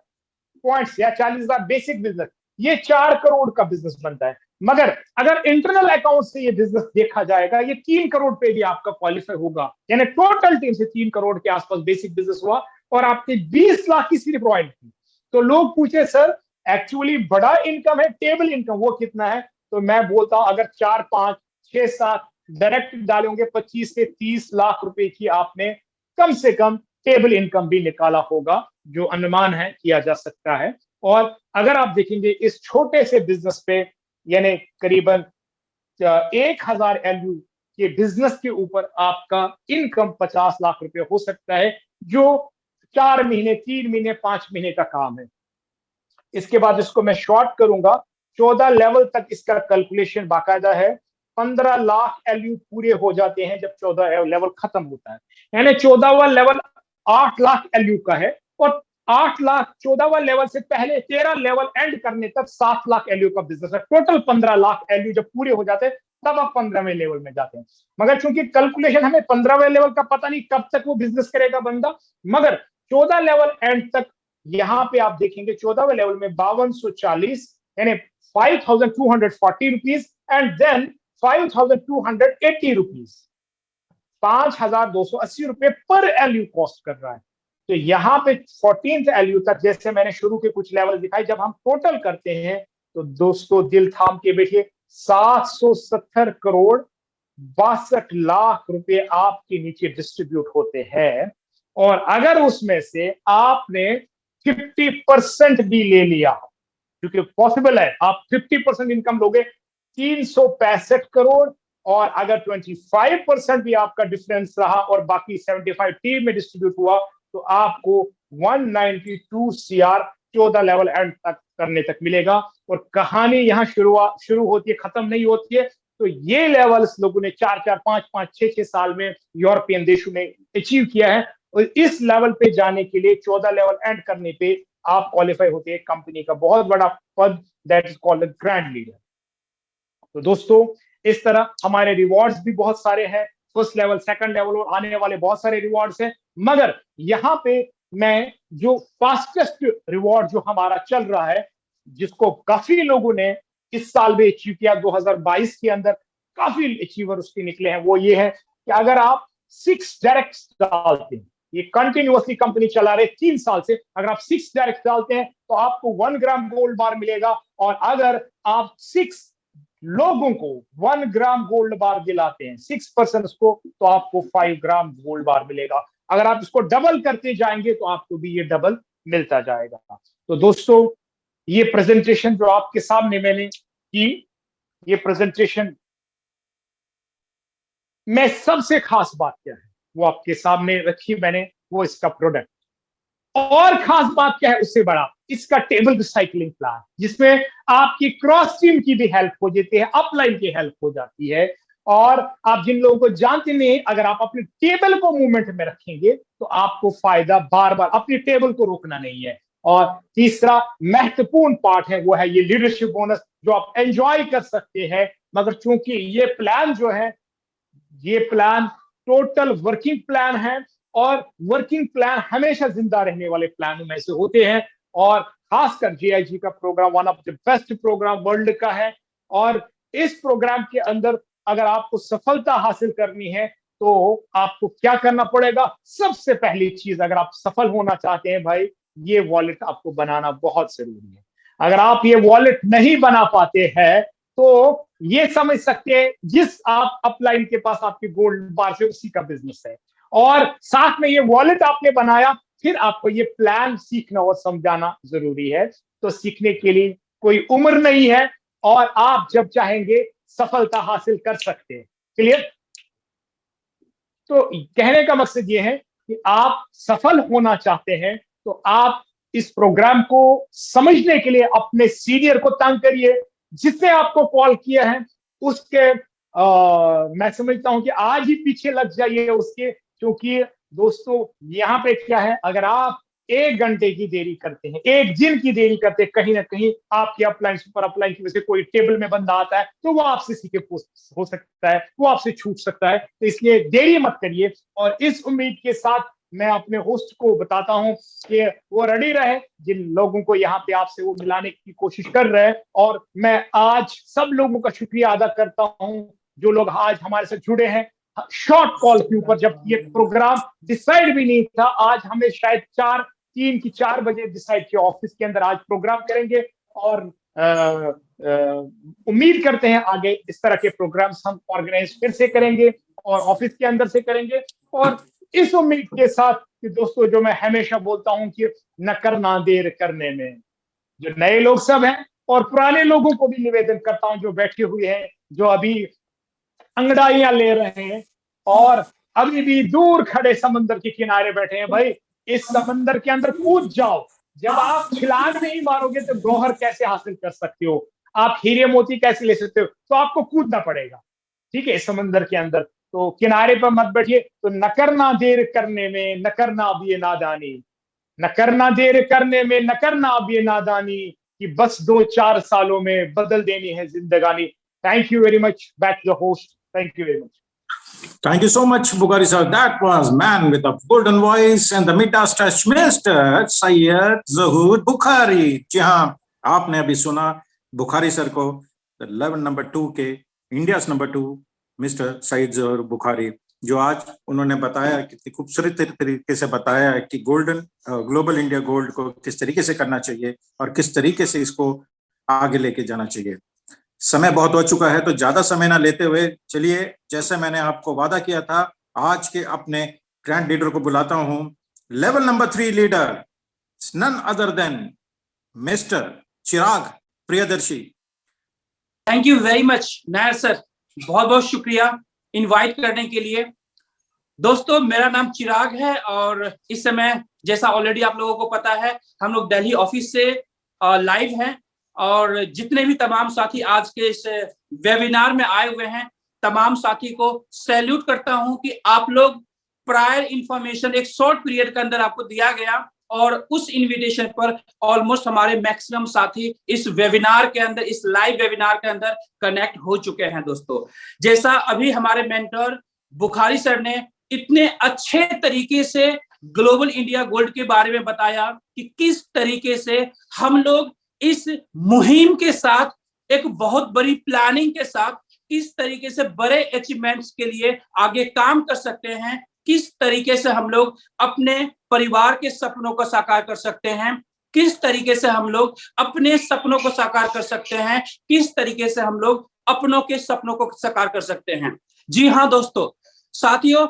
पॉइंट्स या 40,000 बेसिक बिजनेस, ये 4 करोड़ का बिजनेस बनता है। मगर अगर इंटरनल अकाउंट से ये बिजनेस देखा जाएगा ये 3 करोड़ पे भी आपका क्वालिफाई होगा, यानी टोटल टीम से 3 करोड़ के आसपास बेसिक बिजनेस हुआ और आपके 20 लाख की सिर्फ रॉयल्टी। तो लोग पूछे सर एक्चुअली बड़ा इनकम है, टेबल इनकम वो कितना है? तो मैं बोलता हूं अगर 4 5 6 7 डायरेक्ट डालेंगे 25 से 30 लाख रुपए की आपने कम से कम टेबल इनकम भी निकाला होगा, जो अनुमान है किया जा सकता है। और अगर आप देखेंगे इस छोटे से बिजनेस पे यानी करीबन 1000 एलयू के बिजनेस के ऊपर आपका इनकम 50 लाख रुपए हो सकता है, जो 4 महीने 3 महीने 5 महीने का काम है। इसके बाद इसको मैं शॉर्ट करूंगा, 14 लेवल तक इसका कैलकुलेशन बाकायदा है। 15 लाख एलयू पूरे हो जाते हैं जब 14 लेवल खत्म होता है, यानी 14वां लेवल 8 लाख एलयू का है और 8 लाख 14वां लेवल से पहले 13 लेवल एंड करने तक 7 लाख एलयू का बिजनेस है। टोटल 15 लाख एलयू जब पूरे हो जाते हैं तब आप 15वें लेवल में जाते हैं। मगर चूंकि कैलकुलेशन हमें 15वें लेवल का पता नहीं कब तक वो बिजनेस करेगा बंदा, मगर 14 लेवल एंड तक यहां पे आप देखेंगे 14वें लेवल में 5240 यानी 5240 रुपीज एंड देन 5280 रुपीज, 5280 रुपए पर एलयू कॉस्ट कर रहा है। तो यहाँ पे 14th एलयू तक जैसे मैंने शुरू के कुछ लेवल दिखाई, जब हम टोटल करते हैं तो दोस्तों दिल थाम के बैठिए 770 करोड़ 62 लाख रुपए आपके नीचे डिस्ट्रीब्यूट होते हैं। और अगर उसमें से आपने 50% भी ले लिया, क्योंकि पॉसिबल है आप 50% इनकम लोगे 365 करोड़, और अगर 25% भी आपका डिफरेंस रहा और बाकी 75 टीम में डिस्ट्रीब्यूट हुआ तो आपको 192 सीआर 14 लेवल एंड तक करने तक मिलेगा। और कहानी यहां शुरू होती है, खत्म नहीं होती है। तो ये लेवल्स लोगों ने 4 4 5 5 6 साल में यूरोपियन देशों में अचीव किया है। और इस लेवल पे जाने के लिए 14 लेवल एंड करने पे आप क्वालिफाई होते हैं कंपनी का बहुत बड़ा पद, that is called grand leader. तो दोस्तों इस तरह हमारे रिवॉर्ड्स भी बहुत सारे हैं, फर्स्ट लेवल सेकंड लेवल और आने वाले बहुत सारे रिवॉर्ड्स हैं। मगर यहाँ पे मैं जो फास्टेस्ट रिवॉर्ड जो हमारा चल रहा है, जिसको काफी लोगों ने इस साल में अचीव किया, 2022 के अंदर काफी अचीवर उसके निकले हैं, वो ये है कि अगर आप 6 डायरेक्ट डालते हैं, ये कंटिन्यूअसली कंपनी चला रहे 3 साल से, अगर आप 6 डायरेक्ट डालते हैं तो आपको 1 ग्राम गोल्ड बार मिलेगा। और अगर आप 6 लोगों को 1 ग्राम गोल्ड बार दिलाते हैं 6% को, तो आपको 5 ग्राम गोल्ड बार मिलेगा। अगर आप इसको डबल करते जाएंगे तो आपको भी ये डबल मिलता जाएगा। तो दोस्तों ये प्रेजेंटेशन जो आपके सामने मैंने की, ये प्रेजेंटेशन में सबसे खास बात क्या है वो आपके सामने रखी मैंने, वो इसका प्रोडक्ट। और खास बात क्या है उससे बड़ा, इसका टेबल रिसाइकलिंग प्लान, जिसमें आपकी क्रॉस टीम की भी हेल्प हो जाती है, अपलाइन की हेल्प हो जाती है। और आप जिन लोगों को जानते नहीं, अगर आप अपने टेबल को मूवमेंट में रखेंगे तो आपको फायदा, बार बार अपनी टेबल को रोकना नहीं है। और तीसरा महत्वपूर्ण पार्ट है वो है ये लीडरशिप बोनस, जो आप एंजॉय कर सकते हैं। मगर चूंकि ये प्लान जो है, ये प्लान टोटल वर्किंग प्लान है, और वर्किंग प्लान हमेशा जिंदा रहने वाले प्लानों में से होते हैं। और खासकर जेआईजी का program one of the best program world का है। और इस प्रोग्राम के अंदर अगर आपको सफलता हासिल करनी है तो आपको क्या करना पड़ेगा? सबसे पहली चीज, अगर आप सफल होना चाहते हैं भाई, ये वॉलेट आपको बनाना बहुत जरूरी है। अगर आप ये वॉलेट नहीं बना पाते हैं तो ये समझ सकते हैं जिस आप अपलाइन के पास आपकी गोल्ड बार से उसी का बिजनेस है। और साथ में ये वॉलेट आपने बनाया, फिर आपको ये प्लान सीखना और समझाना जरूरी है। तो सीखने के लिए कोई उम्र नहीं है, और आप जब चाहेंगे सफलता हासिल कर सकते हैं। क्लियर? तो कहने का मकसद ये है कि आप सफल होना चाहते हैं तो आप इस प्रोग्राम को समझने के लिए अपने सीनियर को तंग करिए। जिसने आपको कॉल किया है उसके मैं समझता हूं कि आज ही पीछे लग जाइए उसके, क्योंकि दोस्तों यहां पे क्या है, अगर आप 1 घंटे की देरी करते हैं, 1 दिन की देरी करते हैं, कहीं ना कहीं आपके अपलाइन सुपर अपलाइन की वजह से कोई टेबल में बंदा आता है तो वो आपसे सीखे हो सकता है, वो आपसे छूट सकता है। तो इसलिए देरी मत करिए। और इस उम्मीद के साथ मैं अपने होस्ट को बताता हूं कि वो रेडी रहे, जिन लोगों को यहाँ पे आपसे वो मिलाने की कोशिश कर रहे हैं। और मैं आज सब लोगों का शुक्रिया अदा करता हूं जो लोग आज हमारे साथ जुड़े हैं शॉर्ट कॉल के ऊपर, जबकि ये प्रोग्राम डिसाइड भी नहीं था। आज हमें शायद 4 बजे डिसाइड किया ऑफिस के अंदर आज प्रोग्राम करेंगे। और उम्मीद करते हैं आगे इस तरह के प्रोग्राम्स हम ऑर्गेनाइज फिर से करेंगे और ऑफिस के अंदर से करेंगे। और इस उम्मीद के साथ कि दोस्तों, जो मैं हमेशा बोलता हूं कि न करना देर करने में, जो नए लोग सब हैं और पुराने लोगों को भी निवेदन करता हूं जो बैठे हुए हैं, जो अभी अंगड़ाइयां ले रहे हैं और अभी भी दूर खड़े समंदर के किनारे बैठे हैं, भाई इस समंदर के अंदर कूद जाओ। जब आप छलांग नहीं मारोगे तो गौहर कैसे हासिल कर सकते हो, आप हीरे मोती कैसे ले सकते हो? तो आपको कूदना पड़ेगा, ठीक है, समंदर के अंदर। तो किनारे पर मत बैठिए। तो न करना देर करने में, न करना अब ये नादानी, न करना देर करने में, न करना अब ये नादानी, कि बस 2-4 सालों में बदल देनी है जिंदगानी। Thank you very much. Back to the host. Thank you very much. Thank you so much, Bukhari sir. That was man with a golden voice and the Midas touch, Mr. Syed Zahoor Bukhari. जी हाँ, आपने अभी सुना Bukhari sir को, level number 2 के India's number 2 mister Saeed ज़हूर बुखारी, जो आज उन्होंने बताया, कितनी खूबसूरत तरीके से बताया है कि ग्लोबल इंडिया गोल्ड को किस तरीके से करना चाहिए और किस तरीके से इसको आगे लेके जाना चाहिए। समय बहुत हो चुका है, तो ज्यादा समय ना लेते हुए चलिए, जैसे मैंने आपको वादा किया था, आज के अपने ग्रैंड लीडर को बुलाता हूं। Level number 3 leader, none other than mister Chirag Priyadarshi. Thank you very much Nair sir, बहुत बहुत शुक्रिया इनवाइट करने के लिए। दोस्तों, मेरा नाम चिराग है और इस समय, जैसा ऑलरेडी आप लोगों को पता है, हम लोग दिल्ली ऑफिस से लाइव हैं। और जितने भी तमाम साथी आज के इस वेबिनार में आए हुए हैं, तमाम साथी को सैल्यूट करता हूं कि आप लोग प्रायर इंफॉर्मेशन एक शॉर्ट पीरियड के अंदर आपको दिया गया और उस इनविटेशन पर ऑलमोस्ट हमारे मैक्सिमम साथी इस वेबिनार के अंदर, इस लाइव वेबिनार के अंदर कनेक्ट हो चुके हैं। दोस्तों, जैसा अभी हमारे मेंटर बुखारी सर ने इतने अच्छे तरीके से ग्लोबल इंडिया गोल्ड के बारे में बताया कि किस तरीके से हम लोग इस मुहिम के साथ, एक बहुत बड़ी प्लानिंग के साथ, किस तरीके से बड़े अचीवमेंट्स के लिए आगे काम कर सकते हैं, किस तरीके से हम लोग अपने परिवार के सपनों को साकार कर सकते हैं, किस तरीके से हम लोग अपने सपनों को साकार कर सकते हैं, किस तरीके से हम लोग अपनों के सपनों को साकार कर सकते हैं। जी हाँ दोस्तों, साथियों,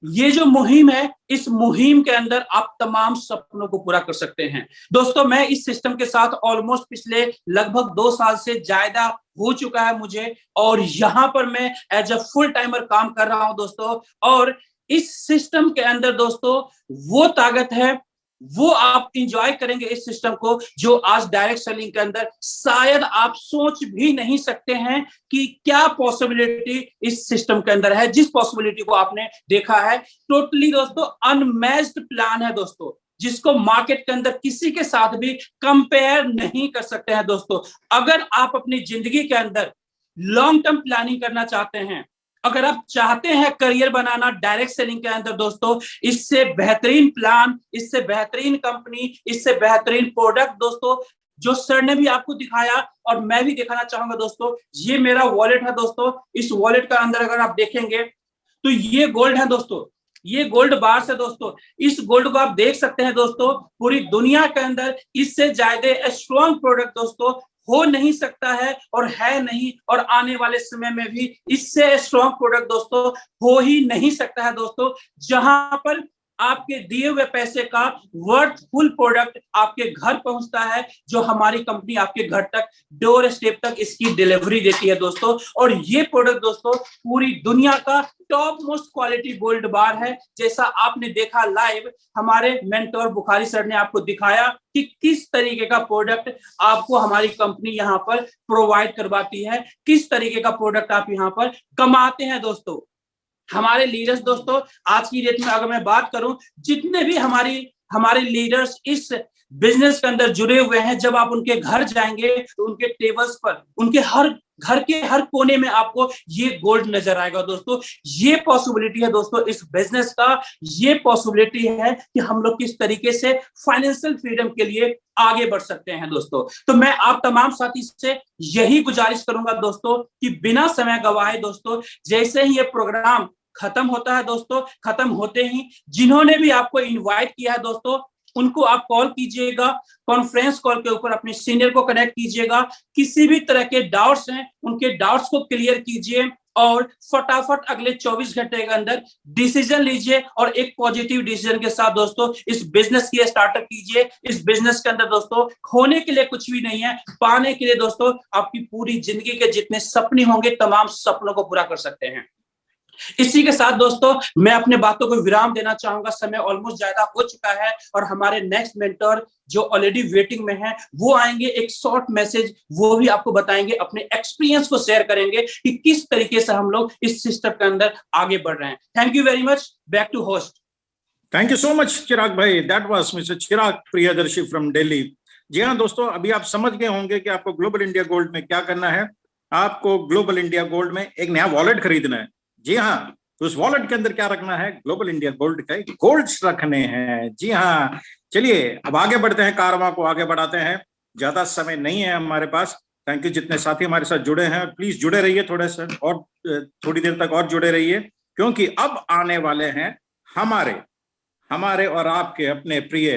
ये जो मुहिम है, इस मुहिम के अंदर आप तमाम सपनों को पूरा कर सकते हैं। दोस्तों, मैं इस सिस्टम के साथ ऑलमोस्ट पिछले लगभग 2 साल से ज्यादा हो चुका है मुझे, और यहाँ पर मैं एज अ फुल टाइमर काम कर रहा हूं दोस्तों। और इस सिस्टम के अंदर दोस्तों वो ताकत है, वो आप इंजॉय करेंगे इस सिस्टम को, जो आज डायरेक्ट सेलिंग के अंदर शायद आप सोच भी नहीं सकते हैं कि क्या पॉसिबिलिटी इस सिस्टम के अंदर है। जिस पॉसिबिलिटी को आपने देखा है, टोटली दोस्तों अनमैच्ड प्लान है दोस्तों, जिसको मार्केट के अंदर किसी के साथ भी कंपेयर नहीं कर सकते हैं दोस्तों। अगर आप अपनी जिंदगी के अंदर लॉन्ग टर्म प्लानिंग करना चाहते हैं, अगर आप चाहते हैं करियर बनाना डायरेक्ट सेलिंग के अंदर दोस्तों, इससे बेहतरीन प्लान, इससे बेहतरीन कंपनी, इससे बेहतरीन प्रोडक्ट दोस्तों, जो सर ने भी आपको दिखाया और मैं भी दिखाना चाहूंगा दोस्तों, ये मेरा वॉलेट है दोस्तों। इस वॉलेट का अंदर अगर आप देखेंगे तो ये गोल्ड है दोस्तों, ये गोल्ड बार्स है दोस्तों। इस गोल्ड को आप देख सकते हैं दोस्तों, पूरी दुनिया के अंदर इससे ज्यादा स्ट्रॉन्ग प्रोडक्ट दोस्तों हो नहीं सकता है, और है नहीं, और आने वाले समय में भी इससे स्ट्रॉन्ग प्रोडक्ट दोस्तों हो ही नहीं सकता है दोस्तों। जहां पर आपके दिए हुए पैसे का वर्थफुल प्रोडक्ट आपके घर पहुंचता है, जो हमारी कंपनी आपके घर तक डोर स्टेप तक इसकी डिलीवरी देती है दोस्तों। और ये प्रोडक्ट दोस्तों पूरी दुनिया का टॉप मोस्ट क्वालिटी गोल्ड बार है। जैसा आपने देखा लाइव, हमारे मेंटोर बुखारी सर ने आपको दिखाया कि किस तरीके का प्रोडक्ट आपको हमारी कंपनी यहाँ पर प्रोवाइड करवाती है, किस तरीके का प्रोडक्ट आप यहाँ पर कमाते हैं दोस्तों। हमारे लीडर्स दोस्तों, आज की डेट में अगर मैं बात करूं, जितने भी हमारे लीडर्स इस बिजनेस के अंदर जुड़े हुए हैं, जब आप उनके घर जाएंगे तो उनके टेबल्स पर, उनके घर के हर कोने में आपको ये गोल्ड नजर आएगा दोस्तों। ये पॉसिबिलिटी है दोस्तों इस बिजनेस का, ये पॉसिबिलिटी है कि हम लोग किस तरीके से फाइनेंशियल फ्रीडम के लिए आगे बढ़ सकते हैं दोस्तों। तो मैं आप तमाम साथी से यही गुजारिश करूंगा दोस्तों कि बिना समय गवाए दोस्तों, जैसे ही ये प्रोग्राम खत्म होता है दोस्तों, खत्म होते ही जिन्होंने भी आपको इनवाइट किया है दोस्तों, उनको आप कॉल कीजिएगा, कॉन्फ्रेंस कॉल के ऊपर अपने सीनियर को कनेक्ट कीजिएगा। किसी भी तरह के डाउट्स हैं, उनके डाउट्स को क्लियर कीजिए और फटाफट अगले 24 घंटे के अंदर डिसीजन लीजिए और एक पॉजिटिव डिसीजन के साथ दोस्तों इस बिजनेस की स्टार्टअप कीजिए। इस बिजनेस के अंदर दोस्तों खोने के लिए कुछ भी नहीं है, पाने के लिए दोस्तों आपकी पूरी जिंदगी के जितने सपने होंगे, तमाम सपनों को पूरा कर सकते हैं। इसी के साथ दोस्तों मैं अपने बातों को विराम देना चाहूंगा, समय ऑलमोस्ट ज्यादा हो चुका है और हमारे नेक्स्ट मेंटर जो ऑलरेडी वेटिंग में है वो आएंगे, एक शॉर्ट मैसेज वो भी आपको बताएंगे, अपने एक्सपीरियंस को शेयर करेंगे कि किस तरीके से हम लोग इस सिस्टम के अंदर आगे बढ़ रहे हैं। Thank you very much, back to host. Thank you so much Chirag भाई, that was mister Chirag Priyadarshi from Delhi. जी हाँ दोस्तों, अभी आप समझ गए होंगे कि आपको ग्लोबल इंडिया गोल्ड में क्या करना है। आपको ग्लोबल इंडिया गोल्ड में एक नया वॉलेट खरीदना है। जी हाँ, तो उस वॉलेट के अंदर क्या रखना है, ग्लोबल इंडिया गोल्ड का गोल्ड्स रखने हैं। जी हाँ, चलिए अब आगे बढ़ते हैं, कारवां को आगे बढ़ाते हैं, ज्यादा समय नहीं है हमारे पास। थैंक यू जितने साथी हमारे साथ जुड़े हैं, प्लीज जुड़े रहिए थोड़े से और थोड़ी देर तक और जुड़े रहिए, क्योंकि अब आने वाले हैं हमारे और आपके अपने प्रिय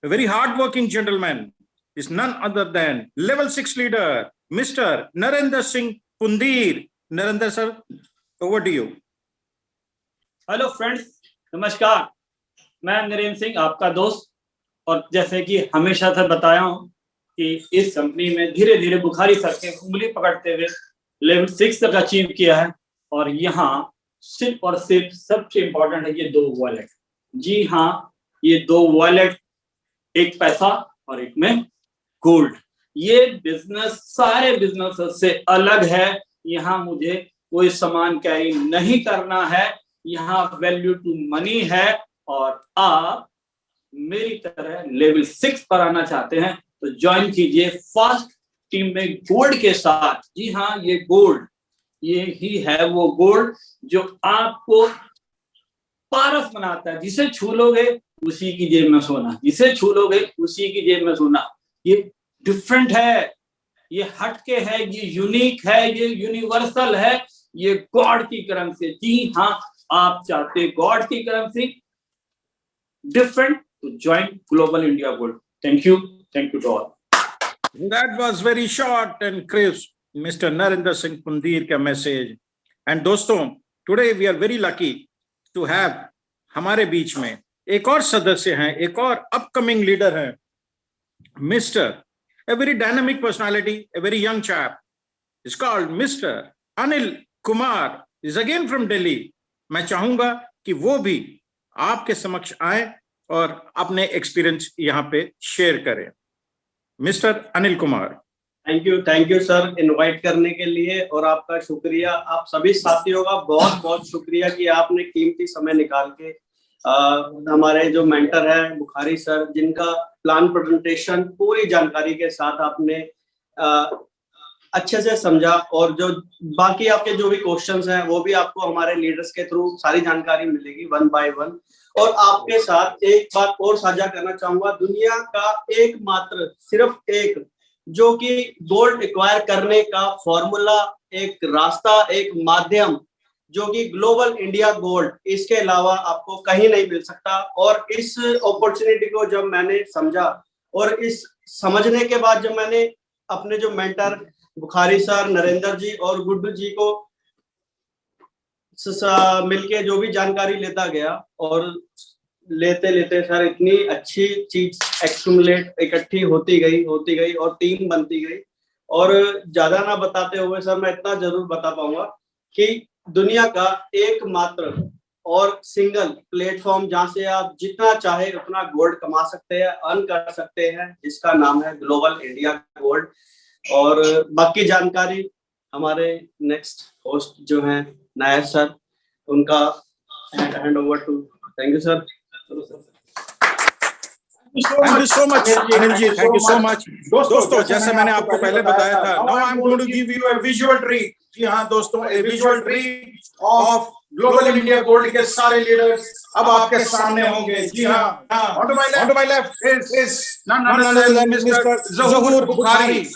very hard working gentleman, is none other than level 6 leader mister Narendra Singh Pundir. Narendra sir, over to you. Hello friends, नमस्कार। मैं नरेंद्र सिंह, आपका दोस्त, और जैसे कि हमेशा से बताया हूं कि इस कंपनी में धीरे धीरे बुखारी सर के उंगली पकड़ते हुए लेवल 6 तक अचीव किया है। और यहाँ सिर्फ और सिर्फ सबसे इम्पोर्टेंट है ये 2 वॉलेट। जी हाँ, ये 2 वॉलेट, एक पैसा और एक में गोल्ड। ये बिजनेस सारे बिजनेस से अलग है। यहाँ मुझे कोई सामान कैरी नहीं करना है, यहाँ वैल्यू टू मनी है। और आप मेरी तरह लेवल 6 पर आना चाहते हैं तो ज्वाइन कीजिए फास्ट टीम में गोल्ड के साथ। जी हाँ, ये गोल्ड, ये ही है वो गोल्ड जो आपको पारस बनाता है। जिसे छू लोगे उसी की जेब में सोना, जिसे छू लोगे उसी की जेब में सोना। ये डिफरेंट है, ये हटके है, ये यूनिक है, ये यूनिवर्सल है, ये गॉड की करेंसी। जी हाँ, आप चाहते गॉड की करेंसी डिफरेंट, तो join global India gold. Thank you to all. That was very short and crisp, Mr. Narendra Singh Pundir का मैसेज। एंड दोस्तों, today we are very lucky to have हमारे बीच में एक और सदस्य हैं, एक और अपकमिंग लीडर हैं, mister a very dynamic personality, a very young chap, is called Mr. Anil Kumar, is again from Delhi। मैं चाहूंगा कि वो भी आपके समक्ष आए और अपने एक्सपीरियंस यहाँ पे शेयर करें। Mister Anil Kumar. Thank you sir invite करने के लिए, और आपका शुक्रिया, आप सभी साथियों का बहुत बहुत शुक्रिया कि आपने कीमती समय निकाल के हमारे जो मेंटर है बुखारी सर, जिनका प्लान प्रेजेंटेशन पूरी जानकारी के साथ आपने अच्छे से समझा, और जो बाकी आपके जो भी क्वेश्चंस हैं वो भी आपको हमारे लीडर्स के थ्रू सारी जानकारी मिलेगी 1 बाय 1। और आपके साथ एक बात और साझा करना चाहूंगा, दुनिया का एकमात्र सिर्फ एक जो कि गोल्ड एक्वायर करने का फॉर्मूला, एक रास्ता, एक माध्यम, जो कि ग्लोबल इंडिया गोल्ड, इसके अलावा आपको कहीं नहीं मिल सकता। और इस अपॉर्चुनिटी को जब मैंने समझा और इस समझने के बाद जब मैंने अपने जो मेंटर बुखारी सर, नरेंद्र जी और गुड्डू जी को मिलके जो भी जानकारी लेता गया और लेते लेते सर इतनी अच्छी चीज एक्यूमुलेट इकट्ठी होती गई और टीम बनती गई। और ज्यादा ना बताते हुए सर मैं इतना जरूर बता पाऊंगा कि दुनिया का एकमात्र और सिंगल प्लेटफॉर्म जहां से आप जितना चाहे उतना गोल्ड कमा सकते हैं, अर्न कर सकते हैं, जिसका नाम है ग्लोबल इंडिया गोल्ड। और बाकी जानकारी हमारे नेक्स्ट होस्ट जो हैं नायर सर, उनका hand over to. Thank you sir. Thank you so much, Anil ji. Thank you so much. दोस्तों, जैसे मैंने आपको पहले बताया था, now I am going to give you a visual treat. जी हाँ दोस्तों, a visual treat of Global India Gold के सारे लीडर्स अब आपके सामने होंगे। जी हाँ, on to my left is none other than Mr. Zahoor Bukhari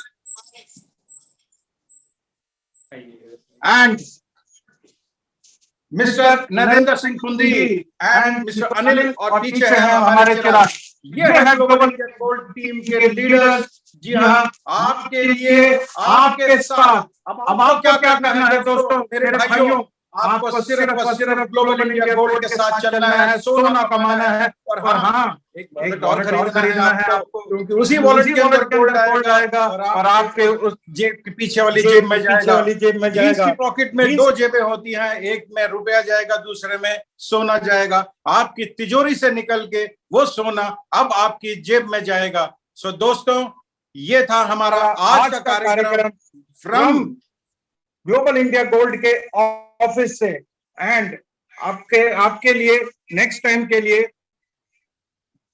and Mr. Narendra Singh Kundi and Mr. Anil, और पीछे है हमारे चिराग। ये है ग्लोबल इंडिया गोल्ड टीम के लीडर्स। जी हाँ, आपके लिए, आपके साथ। अब आपको क्या करना है दोस्तों, मेरे भाइयों, आपको सिर्फ और सिर्फ ग्लोबल इंडिया गोल्ड के साथ चलना है, सोना कमाना है। और हाँ, एक वॉलेट और खरीदना है आपको, क्योंकि उसी वॉलेट के अंदर गोल्ड आएगा और आपके उस जेब के पीछे वाली जेब में जाएगा। इसकी पॉकेट में दो जेबें होती हैं, एक में रुपया जाएगा, दूसरे में सोना जाएगा। आपकी तिजोरी से निकल के वो सोना अब आपकी जेब में जाएगा। सो दोस्तों, ये था हमारा आज का कार्यक्रम फ्रॉम ग्लोबल इंडिया गोल्ड के ऑफिस से। एंड आपके लिए नेक्स्ट टाइम के लिए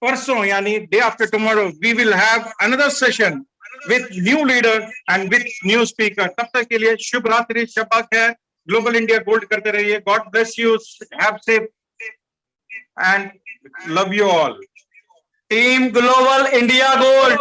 परसों यानी day after tomorrow we will have another session with new leader and with new speaker. तब तक के लिए शुभ रात्रि, शब्बा खैर। ग्लोबल इंडिया गोल्ड करते रहिए। God bless you, have safe and love you all. Team global India gold.